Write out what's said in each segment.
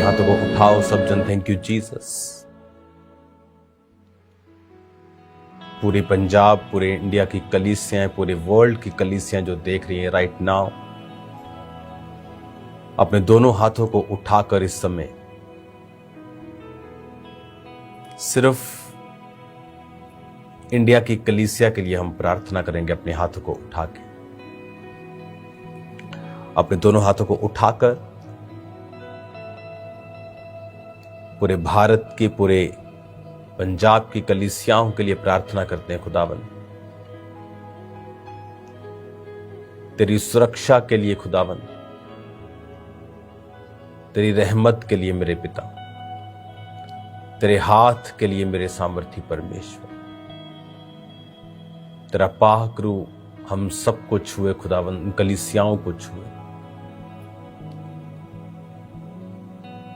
हाथों को उठाओ सब जन। Thank you Jesus. पूरे पंजाब, पूरे इंडिया की कलीसियां, पूरे वर्ल्ड की कलीसियां जो देख रही हैं राइट नाउ, अपने दोनों हाथों को उठाकर इस समय सिर्फ इंडिया की कलीसिया के लिए हम प्रार्थना करेंगे। अपने हाथों को उठा के, अपने दोनों हाथों को उठाकर पूरे भारत की, पूरे पंजाब की कलीसियाओं के लिए प्रार्थना करते हैं। खुदावन, तेरी सुरक्षा के लिए खुदावन, तेरी रहमत के लिए मेरे पिता, तेरे हाथ के लिए मेरे सामर्थी परमेश्वर, तेरा पाक रूह हम सबको छुए खुदावन, उन कलीसियाओं को छुए।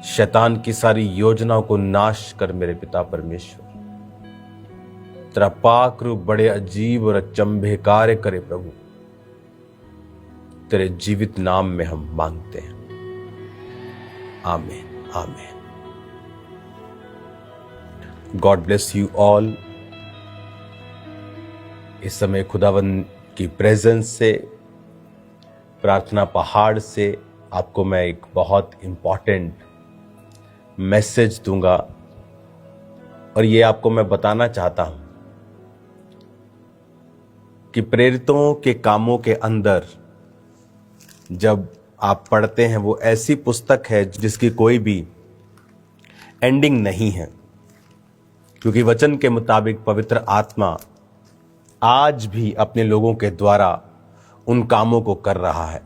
शैतान की सारी योजनाओं को नाश कर मेरे पिता परमेश्वर। तेरा पाक रूह बड़े अजीब और अचंभे कार्य करे प्रभु। तेरे जीवित नाम में हम मांगते हैं, आमीन आमीन। God bless you all. इस समय खुदावन की प्रेजेंस से, प्रार्थना पहाड़ से आपको मैं एक बहुत इंपॉर्टेंट मैसेज दूंगा, और ये आपको मैं बताना चाहता हूं कि प्रेरितों के कामों के अंदर जब आप पढ़ते हैं, वो ऐसी पुस्तक है जिसकी कोई भी एंडिंग नहीं है, क्योंकि वचन के मुताबिक पवित्र आत्मा आज भी अपने लोगों के द्वारा उन कामों को कर रहा है।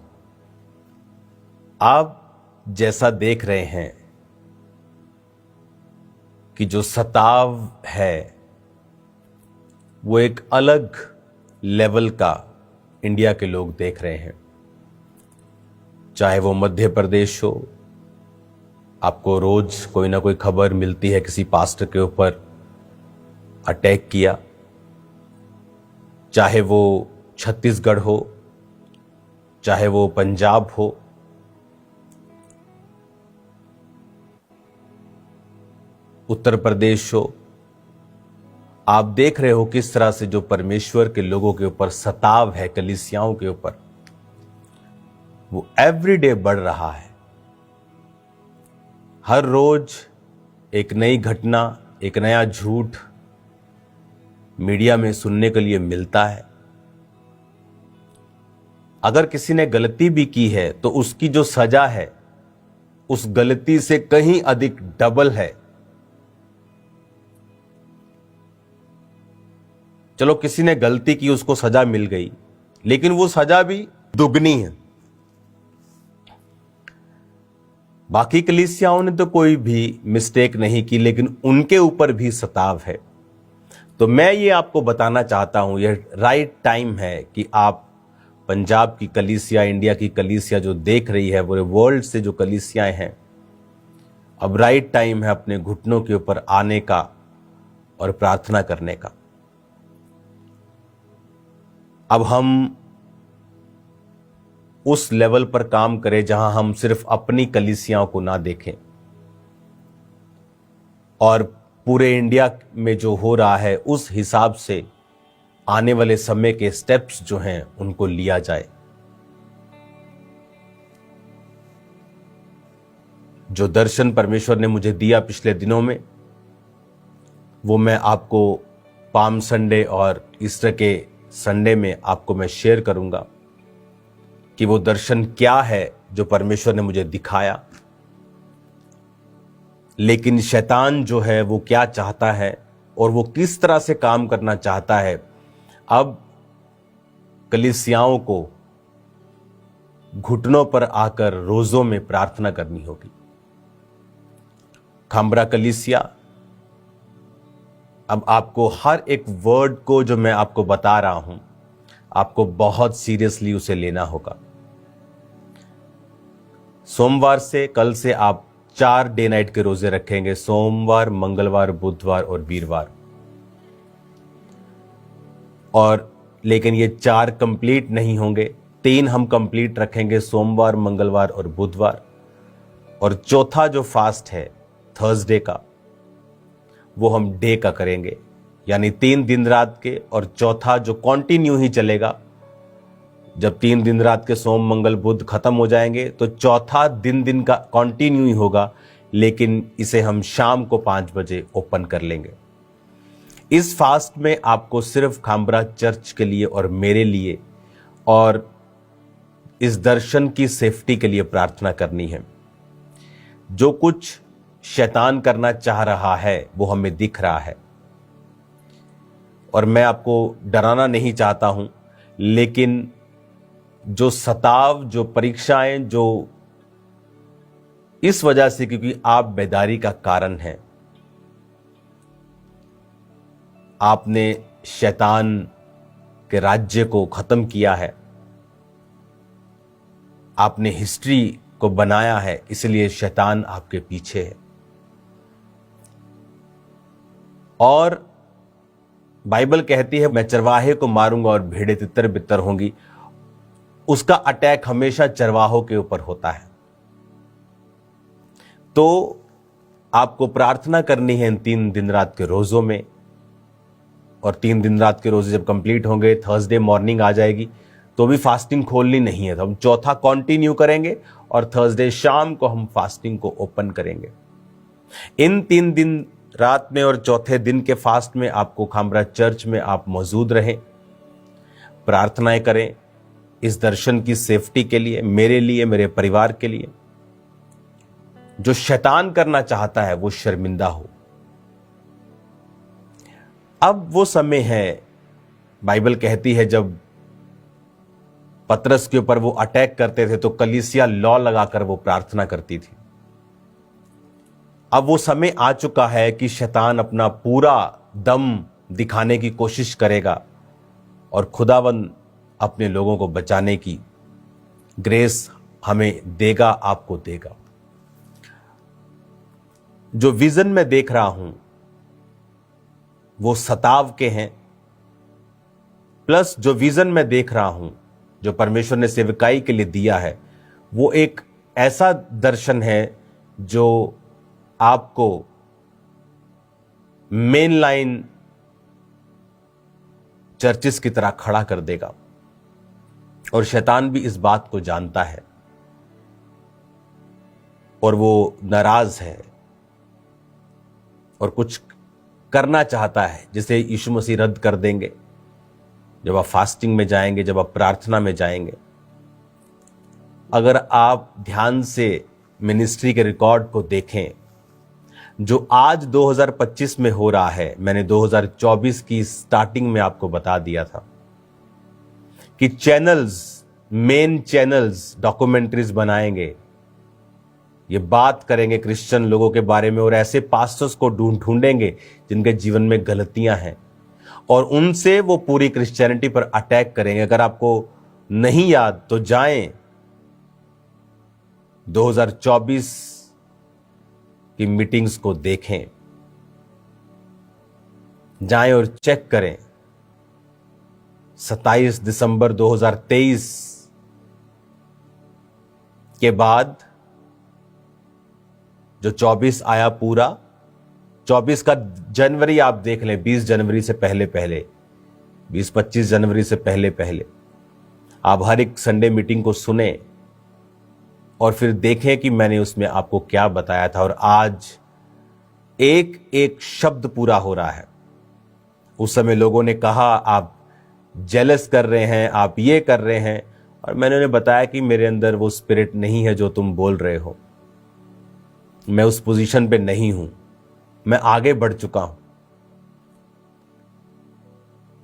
आप जैसा देख रहे हैं कि जो सताव है वो एक अलग लेवल का इंडिया के लोग देख रहे हैं। चाहे वो मध्य प्रदेश हो, आपको रोज कोई ना कोई खबर मिलती है किसी पास्टर के ऊपर अटैक किया, चाहे वो छत्तीसगढ़ हो, चाहे वो पंजाब हो, उत्तर प्रदेश हो, आप देख रहे हो किस तरह से जो परमेश्वर के लोगों के ऊपर सताव है, कलीसियाओं के ऊपर, वो एवरीडे बढ़ रहा है। हर रोज एक नई घटना, एक नया झूठ मीडिया में सुनने के लिए मिलता है। अगर किसी ने गलती भी की है तो उसकी जो सजा है उस गलती से कहीं अधिक डबल है। चलो किसी ने गलती की, उसको सजा मिल गई, लेकिन वो सजा भी दुगनी है। बाकी कलीसियाओं ने तो कोई भी मिस्टेक नहीं की, लेकिन उनके ऊपर भी सताव है। तो मैं ये आपको बताना चाहता हूं, यह राइट टाइम है कि आप पंजाब की कलीसिया, इंडिया की कलीसिया जो देख रही है, पूरे वर्ल्ड से जो कलीसियाएं हैं, अब राइट टाइम है अपने घुटनों के ऊपर आने का और प्रार्थना करने का। अब हम उस लेवल पर काम करें जहां हम सिर्फ अपनी कलीसियाओं को ना देखें और पूरे इंडिया में जो हो रहा है उस हिसाब से आने वाले समय के स्टेप्स जो हैं उनको लिया जाए। जो दर्शन परमेश्वर ने मुझे दिया पिछले दिनों में, वो मैं आपको पाम संडे और ईस्टर के संडे में आपको मैं शेयर करूंगा कि वो दर्शन क्या है जो परमेश्वर ने मुझे दिखाया। लेकिन शैतान जो है वो क्या चाहता है और वो किस तरह से काम करना चाहता है, अब कलीसियाओं को घुटनों पर आकर रोजों में प्रार्थना करनी होगी। खामरा कलीसिया, अब आपको हर एक वर्ड को जो मैं आपको बता रहा हूं, आपको बहुत सीरियसली उसे लेना होगा। सोमवार से, कल से आप 4 डे नाइट के रोजे रखेंगे, सोमवार, मंगलवार, बुधवार और वीरवार। और लेकिन ये 4 कंप्लीट नहीं होंगे, 3 हम कंप्लीट रखेंगे, सोमवार, मंगलवार और बुधवार। और चौथा जो फास्ट है थर्सडे का, वो हम डे का करेंगे, यानी 3 दिन रात के, और चौथा जो कंटिन्यू ही चलेगा। जब 3 दिन रात के सोम मंगल बुध खत्म हो जाएंगे तो चौथा दिन का कंटिन्यू ही होगा, लेकिन इसे हम शाम को 5 बजे ओपन कर लेंगे। इस फास्ट में आपको सिर्फ खामबरा चर्च के लिए और मेरे लिए और इस दर्शन की सेफ्टी के लिए प्रार्थना करनी है। जो कुछ शैतान करना चाह रहा है वो हमें दिख रहा है, और मैं आपको डराना नहीं चाहता हूं, लेकिन जो सताव, जो परीक्षाएं, जो इस वजह से क्योंकि आप बेदारी का कारण हैं, आपने शैतान के राज्य को खत्म किया है, आपने हिस्ट्री को बनाया है, इसलिए शैतान आपके पीछे है। और बाइबल कहती है मैं चरवाहे को मारूंगा और भेड़ें तितर बितर होंगी। उसका अटैक हमेशा चरवाहों के ऊपर होता है। तो आपको प्रार्थना करनी है इन 3 दिन रात के रोजों में, और 3 दिन रात के रोजे जब कंप्लीट होंगे, थर्सडे मॉर्निंग आ जाएगी, तो भी फास्टिंग खोलनी नहीं है। तो हम चौथा कंटिन्यू करेंगे और थर्सडे शाम को हम फास्टिंग को ओपन करेंगे। इन 3 दिन रात में और चौथे दिन के फास्ट में आपको खामबरा चर्च में आप मौजूद रहें, प्रार्थनाएं करें इस दर्शन की सेफ्टी के लिए, मेरे लिए, मेरे परिवार के लिए। जो शैतान करना चाहता है वो शर्मिंदा हो। अब वो समय है, बाइबल कहती है जब पतरस के ऊपर वो अटैक करते थे तो कलीसिया लॉ लगाकर वो प्रार्थना करती थी। अब वो समय आ चुका है कि शैतान अपना पूरा दम दिखाने की कोशिश करेगा और खुदावन अपने लोगों को बचाने की ग्रेस हमें देगा, आपको देगा। जो विजन में देख रहा हूं वो सताव के हैं, प्लस जो विजन में देख रहा हूं जो परमेश्वर ने सेवकाई के लिए दिया है, वो एक ऐसा दर्शन है जो आपको मेन लाइन चर्चिस की तरह खड़ा कर देगा। और शैतान भी इस बात को जानता है और वो नाराज है और कुछ करना चाहता है, जिसे यीशु मसीह रद्द कर देंगे जब आप फास्टिंग में जाएंगे, जब आप प्रार्थना में जाएंगे। अगर आप ध्यान से मिनिस्ट्री के रिकॉर्ड को देखें, जो आज 2025 में हो रहा है, मैंने 2024 की स्टार्टिंग में आपको बता दिया था कि चैनल्स, मेन चैनल्स डॉक्यूमेंट्रीज बनाएंगे, ये बात करेंगे क्रिश्चियन लोगों के बारे में, और ऐसे पास्टर्स को ढूंढेंगे जिनके जीवन में गलतियां हैं, और उनसे वो पूरी क्रिश्चियनिटी पर अटैक करेंगे। अगर आपको नहीं याद तो जाएं 2024 की मीटिंग्स को देखें, जाएं और चेक करें। 27 दिसंबर 2023 के बाद जो 24 आया पूरा, 24 का जनवरी आप देख लें, 20 जनवरी से पहले 20-25 जनवरी से पहले आप हर एक संडे मीटिंग को सुने और फिर देखें कि मैंने उसमें आपको क्या बताया था। और आज एक एक शब्द पूरा हो रहा है। उस समय लोगों ने कहा आप जेलस कर रहे हैं, आप ये कर रहे हैं, और मैंने उन्हें बताया कि मेरे अंदर वो स्पिरिट नहीं है जो तुम बोल रहे हो। मैं उस पोजीशन पे नहीं हूं, मैं आगे बढ़ चुका हूं।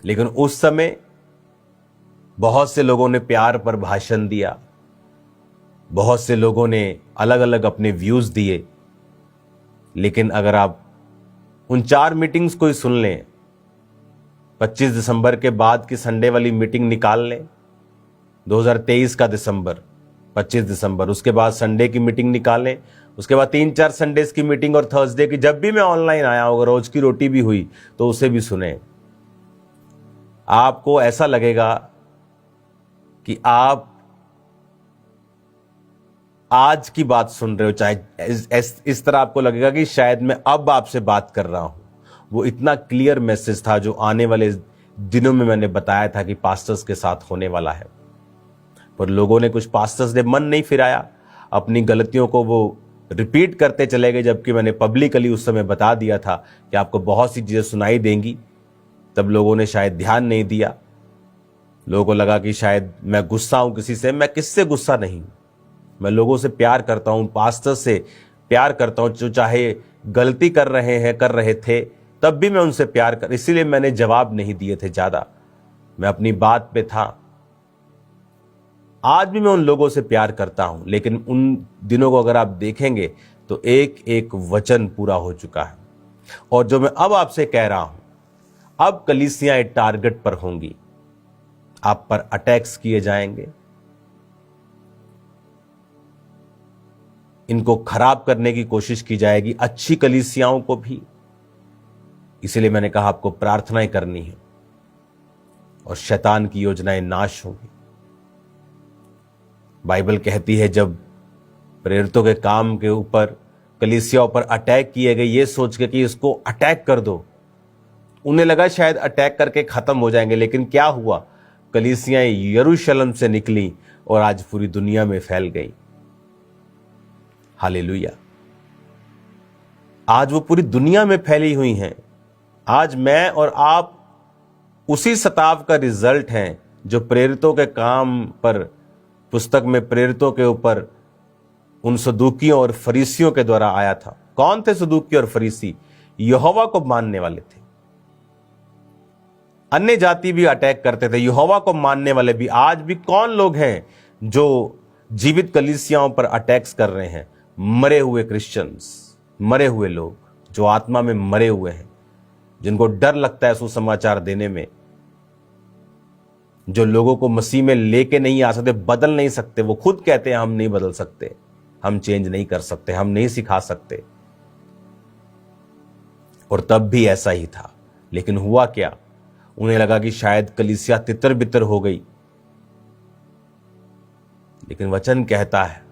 लेकिन उस समय बहुत से लोगों ने प्यार पर भाषण दिया, बहुत से लोगों ने अलग अलग अपने व्यूज दिए। लेकिन अगर आप उन 4 मीटिंग्स को ही सुन लें, 25 दिसंबर के बाद की संडे वाली मीटिंग निकाल लें, 2023 का दिसंबर, 25 दिसंबर, उसके बाद संडे की मीटिंग निकाल लें, उसके बाद 3-4 संडेज की मीटिंग और थर्सडे की, जब भी मैं ऑनलाइन आया हूं, अगर रोज की रोटी भी हुई तो उसे भी सुने। आपको ऐसा लगेगा कि आप आज की बात सुन रहे हो, चाहे इस तरह आपको लगेगा कि शायद मैं अब आपसे बात कर रहा हूं, वो इतना क्लियर मैसेज था जो आने वाले दिनों में मैंने बताया था कि पास्टर्स के साथ होने वाला है। पर लोगों ने, कुछ पास्टर्स ने मन नहीं फिराया, अपनी गलतियों को वो रिपीट करते चले गए, जबकि मैंने पब्लिकली उस समय बता दिया था कि आपको बहुत सी चीजें सुनाई देंगी। तब लोगों ने शायद ध्यान नहीं दिया। लोगों को लगा कि शायद मैं गुस्सा हूं किसी से। मैं किससे गुस्सा नहीं, मैं लोगों से प्यार करता हूं, पास्टर से प्यार करता हूं, जो चाहे गलती कर रहे थे तब भी मैं उनसे प्यार कर, इसीलिए मैंने जवाब नहीं दिए थे ज्यादा, मैं अपनी बात पे था। आज भी मैं उन लोगों से प्यार करता हूं, लेकिन उन दिनों को अगर आप देखेंगे तो एक एक वचन पूरा हो चुका है। और जो मैं अब आपसे कह रहा हूं, अब कलीसियां एक टारगेट पर होंगी, आप पर अटैक्स किए जाएंगे, इनको खराब करने की कोशिश की जाएगी, अच्छी कलीसियाओं को भी। इसलिए मैंने कहा आपको प्रार्थनाएं करनी है और शैतान की योजनाएं नाश होंगी। बाइबल कहती है जब प्रेरितों के काम के ऊपर, कलीसियाओं पर अटैक किए गए, ये सोच के कि इसको अटैक कर दो, उन्हें लगा शायद अटैक करके खत्म हो जाएंगे, लेकिन क्या हुआ, कलीसियां यरूशलेम से निकली और आज पूरी दुनिया में फैल गई। हालेलुया। आज वो पूरी दुनिया में फैली हुई हैं। आज मैं और आप उसी सताव का रिजल्ट हैं जो प्रेरितों के काम पर, पुस्तक में प्रेरितों के ऊपर उन सदूकियों और फरीसियों के द्वारा आया था। कौन थे सदूकी और फरीसी? यहोवा को मानने वाले थे। अन्य जाति भी अटैक करते थे, यहोवा को मानने वाले भी। आज भी कौन लोग हैं जो जीवित कलीसियाओं पर अटैक्स कर रहे हैं? मरे हुए क्रिश्चियंस, मरे हुए लोग जो आत्मा में मरे हुए हैं, जिनको डर लगता है सुसमाचार देने में, जो लोगों को मसीह में लेके नहीं आ सकते, बदल नहीं सकते। वो खुद कहते हैं हम नहीं बदल सकते, हम चेंज नहीं कर सकते, हम नहीं सिखा सकते। और तब भी ऐसा ही था। लेकिन हुआ क्या, उन्हें लगा कि शायद कलीसिया तितर बितर हो गई, लेकिन वचन कहता है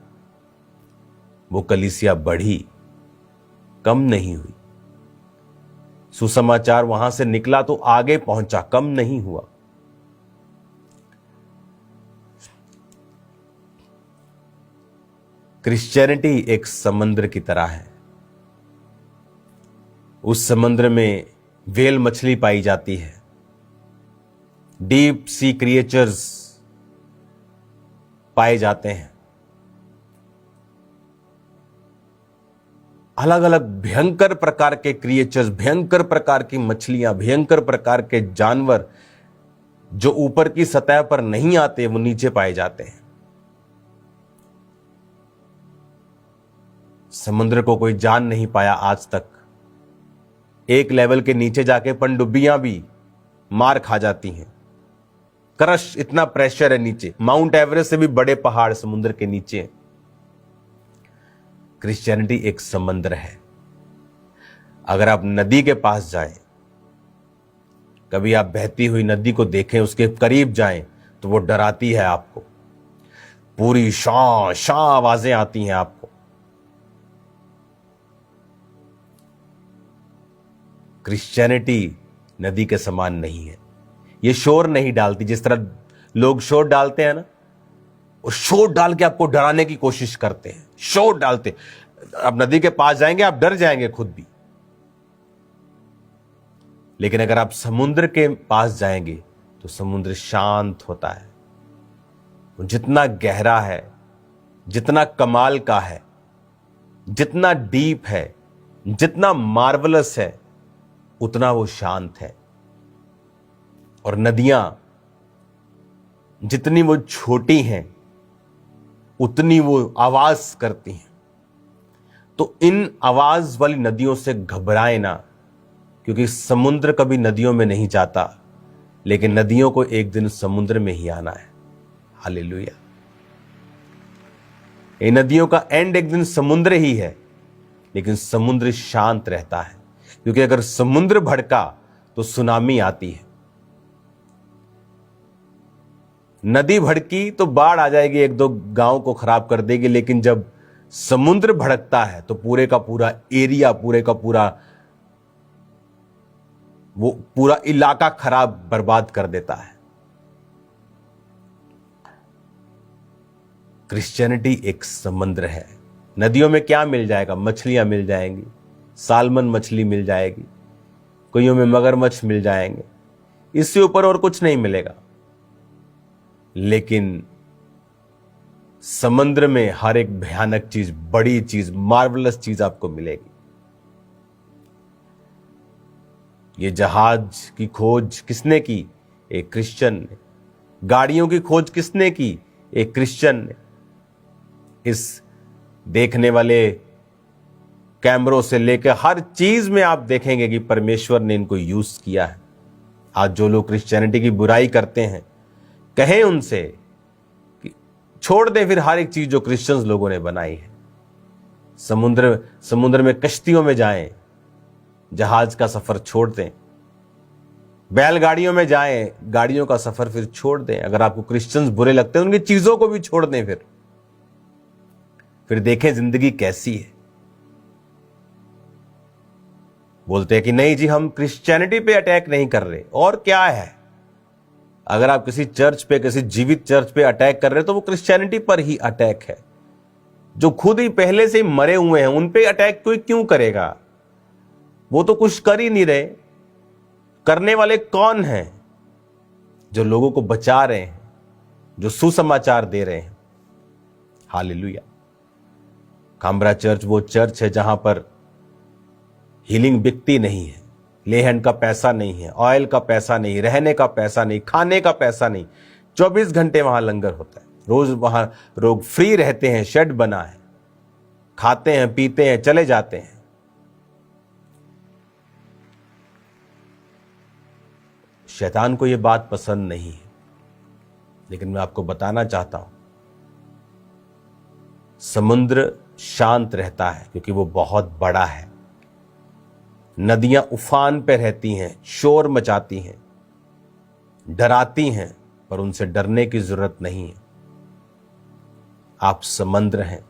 वो कलीसिया बढ़ी, कम नहीं हुई। सुसमाचार वहां से निकला तो आगे पहुंचा, कम नहीं हुआ। क्रिश्चियनिटी एक समुद्र की तरह है। उस समुद्र में व्हेल मछली पाई जाती है, डीप सी क्रिएचर्स पाए जाते हैं, अलग अलग भयंकर प्रकार के क्रिएचर्स, भयंकर प्रकार की मछलियां, भयंकर प्रकार के जानवर जो ऊपर की सतह पर नहीं आते, वो नीचे पाए जाते हैं। समुद्र को कोई जान नहीं पाया आज तक। एक लेवल के नीचे जाके पनडुब्बियां भी मार खा जाती हैं। क्रश, इतना प्रेशर है नीचे। माउंट एवरेस्ट से भी बड़े पहाड़ समुद्र के नीचे हैं। क्रिश्चियनिटी एक समुद्र है। अगर आप नदी के पास जाएं, कभी आप बहती हुई नदी को देखें, उसके करीब जाएं, तो वो डराती है आपको। पूरी शां शां आवाजें आती हैं आपको। क्रिश्चियनिटी नदी के समान नहीं है। ये शोर नहीं डालती, जिस तरह लोग शोर डालते हैं ना, वो शोर डाल के आपको डराने की कोशिश करते हैं, शोर डालते। आप नदी के पास जाएंगे, आप डर जाएंगे खुद भी। लेकिन अगर आप समुद्र के पास जाएंगे तो समुद्र शांत होता है। जितना गहरा है, जितना कमाल का है, जितना डीप है, जितना मार्वलस है, उतना वो शांत है। और नदियां जितनी वो छोटी हैं, उतनी वो आवाज करती हैं। तो इन आवाज वाली नदियों से घबराए ना, क्योंकि समुद्र कभी नदियों में नहीं जाता, लेकिन नदियों को एक दिन समुद्र में ही आना है। हालेलुया। इन नदियों का एंड एक दिन समुद्र ही है, लेकिन समुद्र शांत रहता है, क्योंकि अगर समुद्र भड़का तो सुनामी आती है। नदी भड़की तो बाढ़ आ जाएगी, एक दो गांव को खराब कर देगी, लेकिन जब समुद्र भड़कता है तो पूरे का पूरा एरिया, पूरे का पूरा वो पूरा इलाका खराब, बर्बाद कर देता है। क्रिश्चियनिटी एक समुद्र है। नदियों में क्या मिल जाएगा? मछलियां मिल जाएंगी, सालमन मछली मिल जाएगी, कईयों में मगरमच्छ मिल जाएंगे, इससे ऊपर और कुछ नहीं मिलेगा। लेकिन समुद्र में हर एक भयानक चीज, बड़ी चीज, मार्वलस चीज आपको मिलेगी। ये जहाज की खोज किसने की? एक क्रिश्चियन ने। गाड़ियों की खोज किसने की? एक क्रिश्चियन ने। इस देखने वाले कैमरों से लेकर हर चीज में आप देखेंगे कि परमेश्वर ने इनको यूज किया है। आज जो लोग क्रिश्चियनिटी की बुराई करते हैं, कहें उनसे कि छोड़ दें फिर हर एक चीज जो क्रिश्चियंस लोगों ने बनाई है। समुद्र में कश्तियों में जाएं, जहाज का सफर छोड़ दें, बैलगाड़ियों में जाएं, गाड़ियों का सफर फिर छोड़ दें। अगर आपको क्रिश्चियंस बुरे लगते हैं, उनकी चीजों को भी छोड़ दें, फिर देखें जिंदगी कैसी है। बोलते हैं कि नहीं जी, हम क्रिश्चियनिटी पे अटैक नहीं कर रहे, और क्या है? अगर आप किसी चर्च पे, किसी जीवित चर्च पे अटैक कर रहे तो वो क्रिश्चियनिटी पर ही अटैक है। जो खुद ही पहले से मरे हुए हैं उन पे अटैक कोई क्यों करेगा? वो तो कुछ कर ही नहीं रहे। करने वाले कौन हैं? जो लोगों को बचा रहे हैं, जो सुसमाचार दे रहे हैं। हालेलुया। काम्ब्रा चर्च वो चर्च है जहां पर हीलिंग बिकती नहीं है, लेहन का पैसा नहीं है, ऑयल का पैसा नहीं, रहने का पैसा नहीं, खाने का पैसा नहीं। 24 घंटे वहां लंगर होता है, रोज वहां लोग फ्री रहते हैं, शेड बना है, खाते हैं, पीते हैं, चले जाते हैं। शैतान को यह बात पसंद नहीं है, लेकिन मैं आपको बताना चाहता हूं, समुद्र शांत रहता है क्योंकि वो बहुत बड़ा है। नदियां उफान पे रहती हैं, शोर मचाती हैं, डराती हैं, पर उनसे डरने की जरूरत नहीं है। आप समुद्र हैं।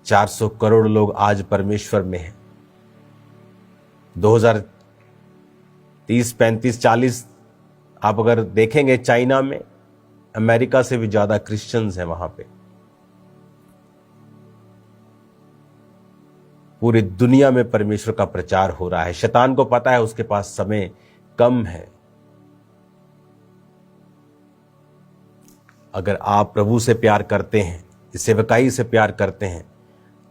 400 करोड़ लोग आज परमेश्वर में हैं। 2030, 35, 40 आप अगर देखेंगे, चाइना में अमेरिका से भी ज्यादा क्रिश्चियंस हैं वहां पे। पूरी दुनिया में परमेश्वर का प्रचार हो रहा है। शैतान को पता है उसके पास समय कम है। अगर आप प्रभु से प्यार करते हैं, इस सेवकाई से प्यार करते हैं,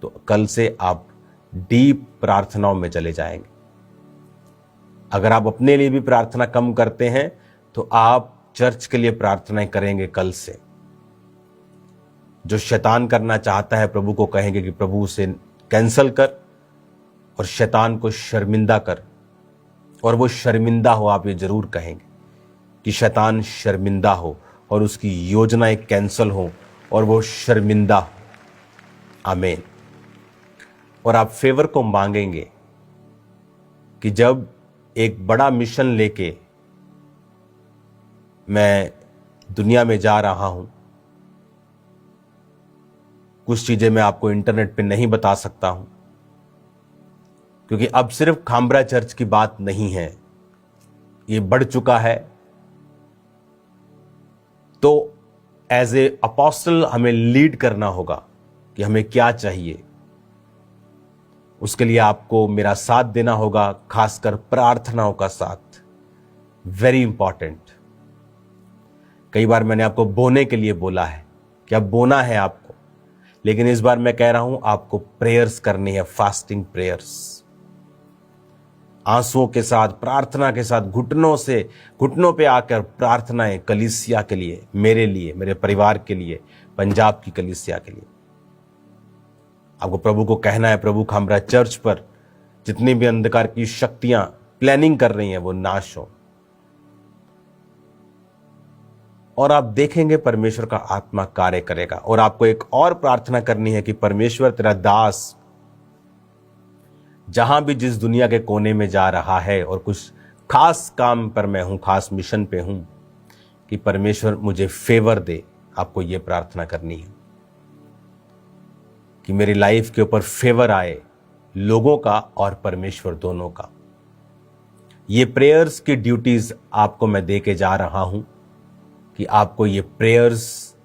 तो कल से आप डीप प्रार्थनाओं में चले जाएंगे। अगर आप अपने लिए भी प्रार्थना कम करते हैं, तो आप चर्च के लिए प्रार्थनाएं करेंगे कल से। जो शैतान करना चाहता है, प्रभु को कहेंगे कि प्रभु उसे कैंसल कर और शैतान को शर्मिंदा कर। और वो शर्मिंदा हो, आप ये जरूर कहेंगे कि शैतान शर्मिंदा हो और उसकी योजनाएं कैंसल हो और वो शर्मिंदा हो। आमीन। और आप फेवर को मांगेंगे कि जब एक बड़ा मिशन लेके मैं दुनिया में जा रहा हूं, कुछ चीजें मैं आपको इंटरनेट पे नहीं बता सकता हूं, क्योंकि अब सिर्फ खाम्ब्रा चर्च की बात नहीं है, ये बढ़ चुका है। तो एज ए अपोस्टल हमें लीड करना होगा कि हमें क्या चाहिए। उसके लिए आपको मेरा साथ देना होगा, खासकर प्रार्थनाओं का साथ। Very important. कई बार मैंने आपको बोने के लिए बोला है कि अब बोना है आपको, लेकिन इस बार मैं कह रहा हूं आपको प्रेयर्स करनी है, फास्टिंग प्रेयर्स। आंसुओं के साथ, प्रार्थना के साथ, घुटनों पे आकर प्रार्थनाएं कलीसिया के लिए, मेरे लिए, मेरे परिवार के लिए, पंजाब की कलीसिया के लिए। आपको प्रभु को कहना है, प्रभु खाम्ब्रा चर्च पर जितनी भी अंधकार की शक्तियां प्लानिंग कर रही हैं वो नाश हो। और आप देखेंगे परमेश्वर का आत्मा कार्य करेगा। और आपको एक और प्रार्थना करनी है कि परमेश्वर, तेरा दास जहां भी जिस दुनिया के कोने में जा रहा है और कुछ खास काम पर मैं हूं, खास मिशन पे हूं, कि परमेश्वर मुझे फेवर दे, आपको यह प्रार्थना करनी है कि मेरी लाइफ के ऊपर फेवर आए, लोगों का और परमेश्वर दोनों का। ये प्रेयर्स की ड्यूटीज आपको मैं दे के जा रहा हूं कि आपको ये प्रेयर्स,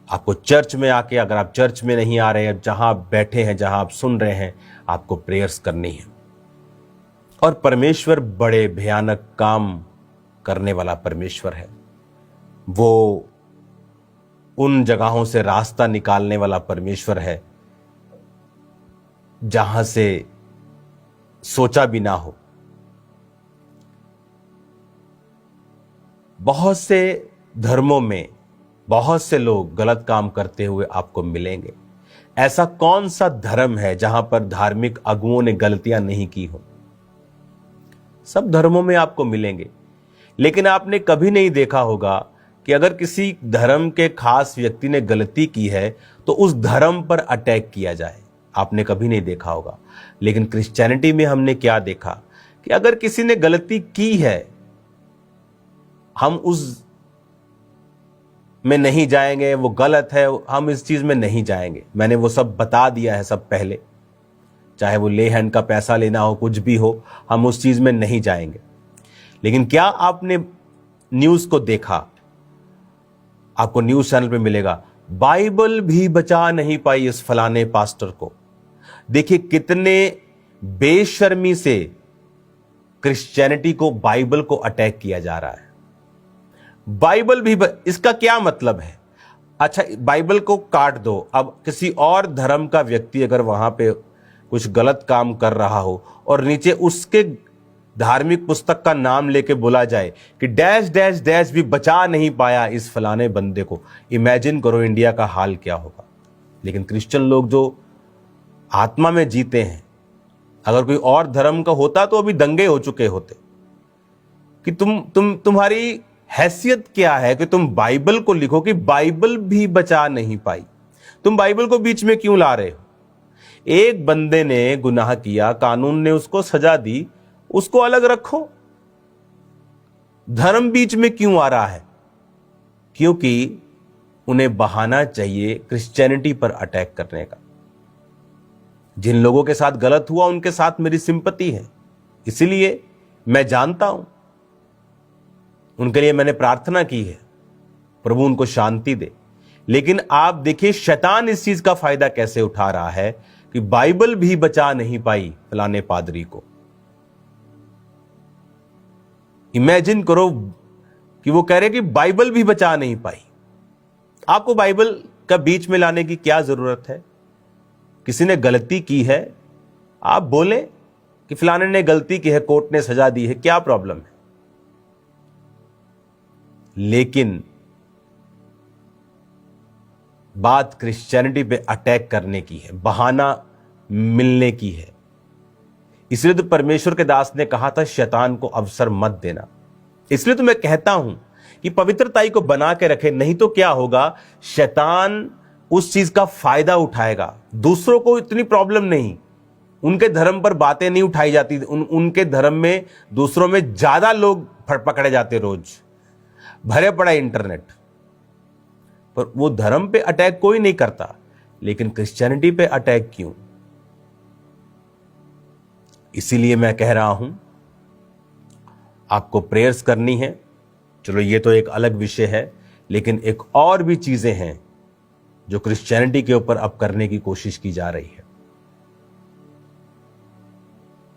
आपको चर्च में आके, अगर आप चर्च में नहीं आ रहे हैं, जहां आप बैठे हैं, जहां आप सुन रहे हैं, आपको प्रेयर्स करनी है। और परमेश्वर बड़े भयानक काम करने वाला परमेश्वर है। वो उन जगहों से रास्ता निकालने वाला परमेश्वर है जहां से सोचा भी ना हो। बहुत से धर्मों में बहुत से लोग गलत काम करते हुए आपको मिलेंगे। ऐसा कौन सा धर्म है जहां पर धार्मिक अगुओं ने गलतियां नहीं की हो? सब धर्मों में आपको मिलेंगे, लेकिन आपने कभी नहीं देखा होगा कि अगर किसी धर्म के खास व्यक्ति ने गलती की है तो उस धर्म पर अटैक किया जाए। आपने कभी नहीं देखा होगा। लेकिन क्रिश्चियनिटी में हमने क्या देखा कि अगर किसी ने गलती की है, हम उस में नहीं जाएंगे, वो गलत है, हम इस चीज में नहीं जाएंगे। मैंने वो सब बता दिया है सब पहले, चाहे वो ले हैंड का पैसा लेना हो, कुछ भी हो, हम उस चीज में नहीं जाएंगे। लेकिन क्या आपने न्यूज को देखा? आपको न्यूज चैनल पे मिलेगा, बाइबल भी बचा नहीं पाई इस फलाने पास्टर को। देखिए कितने बेशर्मी से क्रिश्चियनिटी को, बाइबल को अटैक किया जा रहा है। बाइबल भी इसका क्या मतलब है? अच्छा, बाइबल को काट दो, अब किसी और धर्म का व्यक्ति अगर वहां पे कुछ गलत काम कर रहा हो और नीचे उसके धार्मिक पुस्तक का नाम लेके बोला जाए कि डैश डैश डैश भी बचा नहीं पाया इस फलाने बंदे को, इमेजिन करो इंडिया का हाल क्या होगा। लेकिन क्रिश्चियन लोग जो आत्मा में जीते हैं, अगर कोई और धर्म का होता तो अभी दंगे हो चुके होते कि तुम्हारी हैसियत क्या है कि तुम बाइबल को लिखो कि बाइबल भी बचा नहीं पाई। तुम बाइबल को बीच में क्यों ला रहे हो? एक बंदे ने गुनाह किया, कानून ने उसको सजा दी, उसको अलग रखो। धर्म बीच में क्यों आ रहा है? क्योंकि उन्हें बहाना चाहिए क्रिश्चियनिटी पर अटैक करने का। जिन लोगों के साथ गलत हुआ उनके साथ मेरी सिंपैथी है, इसलिए मैं जानता हूं, उनके लिए मैंने प्रार्थना की है, प्रभु उनको शांति दे। लेकिन आप देखिए शैतान इस चीज का फायदा कैसे उठा रहा है कि बाइबल भी बचा नहीं पाई फलाने पादरी को। इमेजिन करो कि वो कह रहे कि बाइबल भी बचा नहीं पाई। आपको बाइबल का बीच में लाने की क्या जरूरत है? किसी ने गलती की है, आप बोले कि फलाने ने गलती की है, कोर्ट ने सजा दी है, क्या प्रॉब्लम है? लेकिन बात क्रिश्चियनिटी पे अटैक करने की है, बहाना मिलने की है। इसलिए तो परमेश्वर के दास ने कहा था शैतान को अवसर मत देना। इसलिए तो मैं कहता हूं कि पवित्रताई को बना के रखे, नहीं तो क्या होगा, शैतान उस चीज का फायदा उठाएगा। दूसरों को इतनी प्रॉब्लम नहीं, उनके धर्म पर बातें नहीं उठाई जाती, उनके धर्म में दूसरों में ज्यादा लोग पकड़े जाते, रोज भरे पड़ा इंटरनेट पर। वो धर्म पे अटैक कोई नहीं करता, लेकिन क्रिश्चियनिटी पे अटैक क्यों? इसीलिए मैं कह रहा हूं आपको प्रेयर्स करनी है। चलो ये तो एक अलग विषय है, लेकिन एक और भी चीजें हैं जो क्रिश्चियनिटी के ऊपर अब करने की कोशिश की जा रही है।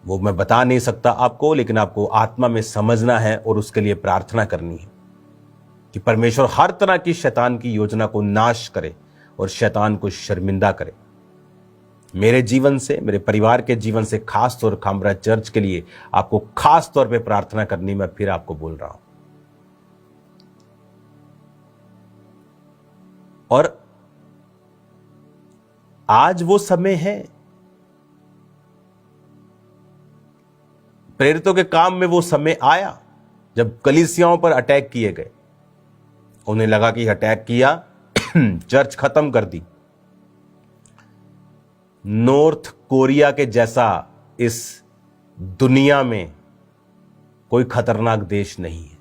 वो मैं बता नहीं सकता आपको, लेकिन आपको आत्मा में समझना है और उसके लिए प्रार्थना करनी है कि परमेश्वर हर तरह की शैतान की योजना को नाश करे और शैतान को शर्मिंदा करे। मेरे जीवन से, मेरे परिवार के जीवन से, खास तौर खामरा चर्च के लिए आपको खास तौर पे प्रार्थना करनी, मैं फिर आपको बोल रहा हूं। और आज वो समय है, प्रेरितों के काम में वो समय आया जब कलीसियाओं पर अटैक किए गए। उन्हें लगा कि अटैक किया, चर्च खत्म कर दी। नॉर्थ कोरिया के जैसा इस दुनिया में कोई खतरनाक देश नहीं है।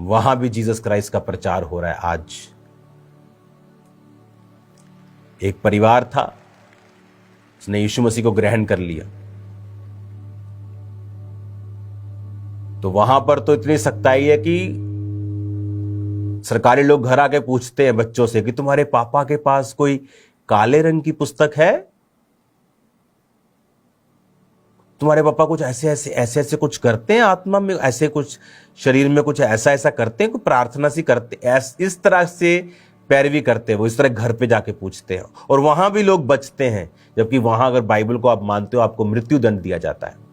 वहां भी जीसस क्राइस्ट का प्रचार हो रहा है। आज एक परिवार था, उसने यीशु मसीह को ग्रहण कर लिया, तो वहां पर तो इतनी सख्ताई है कि सरकारी लोग घर आके पूछते हैं बच्चों से कि तुम्हारे पापा के पास कोई काले रंग की पुस्तक है, तुम्हारे पापा कुछ ऐसे कुछ करते हैं आत्मा में, ऐसे कुछ शरीर में कुछ ऐसा ऐसा करते हैं, कोई प्रार्थना सी करते, इस तरह से पैरवी करते हैं वो, इस तरह घर पे जाके पूछते हैं। और वहां भी लोग बचते हैं, जबकि वहां अगर बाइबल को आप मानते हो आपको मृत्यु दंड दिया जाता है।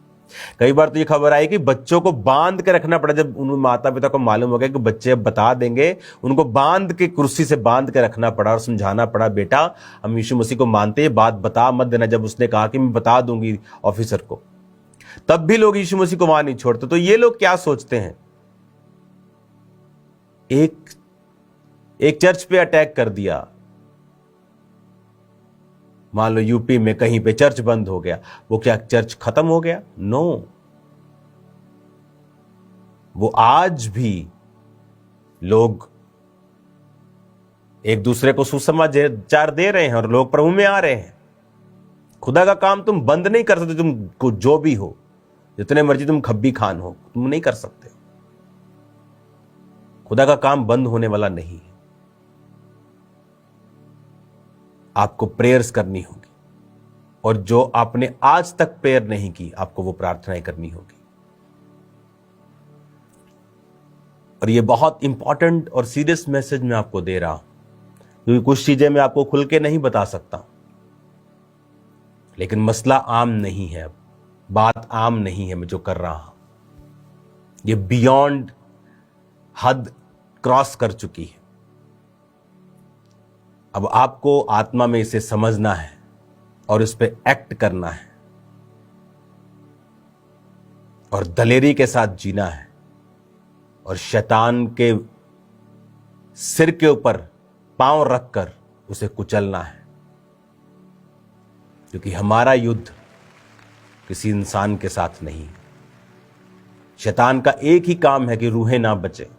कई बार तो ये खबर आई कि बच्चों को बांध के रखना पड़ा, जब उन माता पिता को मालूम हो गया कि बच्चे अब बता देंगे, उनको बांध के, कुर्सी से बांध के रखना पड़ा और समझाना पड़ा, बेटा हम यीशु मसीह को मानते हैं, बात बता मत देना। जब उसने कहा कि मैं बता दूंगी ऑफिसर को, तब भी लोग यीशु मसीह को वहां नहीं छोड़ते। तो ये लोग क्या सोचते हैं, एक चर्च पे अटैक कर दिया, मान लो यूपी में कहीं पे चर्च बंद हो गया, वो क्या चर्च खत्म हो गया? नो, वो आज भी लोग एक दूसरे को सुसमाचार दे रहे हैं और लोग प्रभु में आ रहे हैं। खुदा का काम तुम बंद नहीं कर सकते, तुम जो भी हो, जितने मर्जी तुम खब्बी खान हो, तुम नहीं कर सकते। खुदा का काम बंद होने वाला नहीं है। आपको प्रेयर्स करनी होगी, और जो आपने आज तक प्रेयर नहीं की, आपको वो प्रार्थनाएं करनी होगी। और ये बहुत इंपॉर्टेंट और सीरियस मैसेज मैं आपको दे रहा हूं, क्योंकि कुछ चीजें मैं आपको खुल के नहीं बता सकता, लेकिन मसला आम नहीं है, अब बात आम नहीं है मैं जो कर रहा हूं, ये बियॉन्ड हद क्रॉस कर चुकी है। अब आपको आत्मा में इसे समझना है और इस पे एक्ट करना है और दलेरी के साथ जीना है, और शैतान के सिर के ऊपर पांव रखकर उसे कुचलना है। क्योंकि हमारा युद्ध किसी इंसान के साथ नहीं है। शैतान का एक ही काम है कि रूहें ना बचे।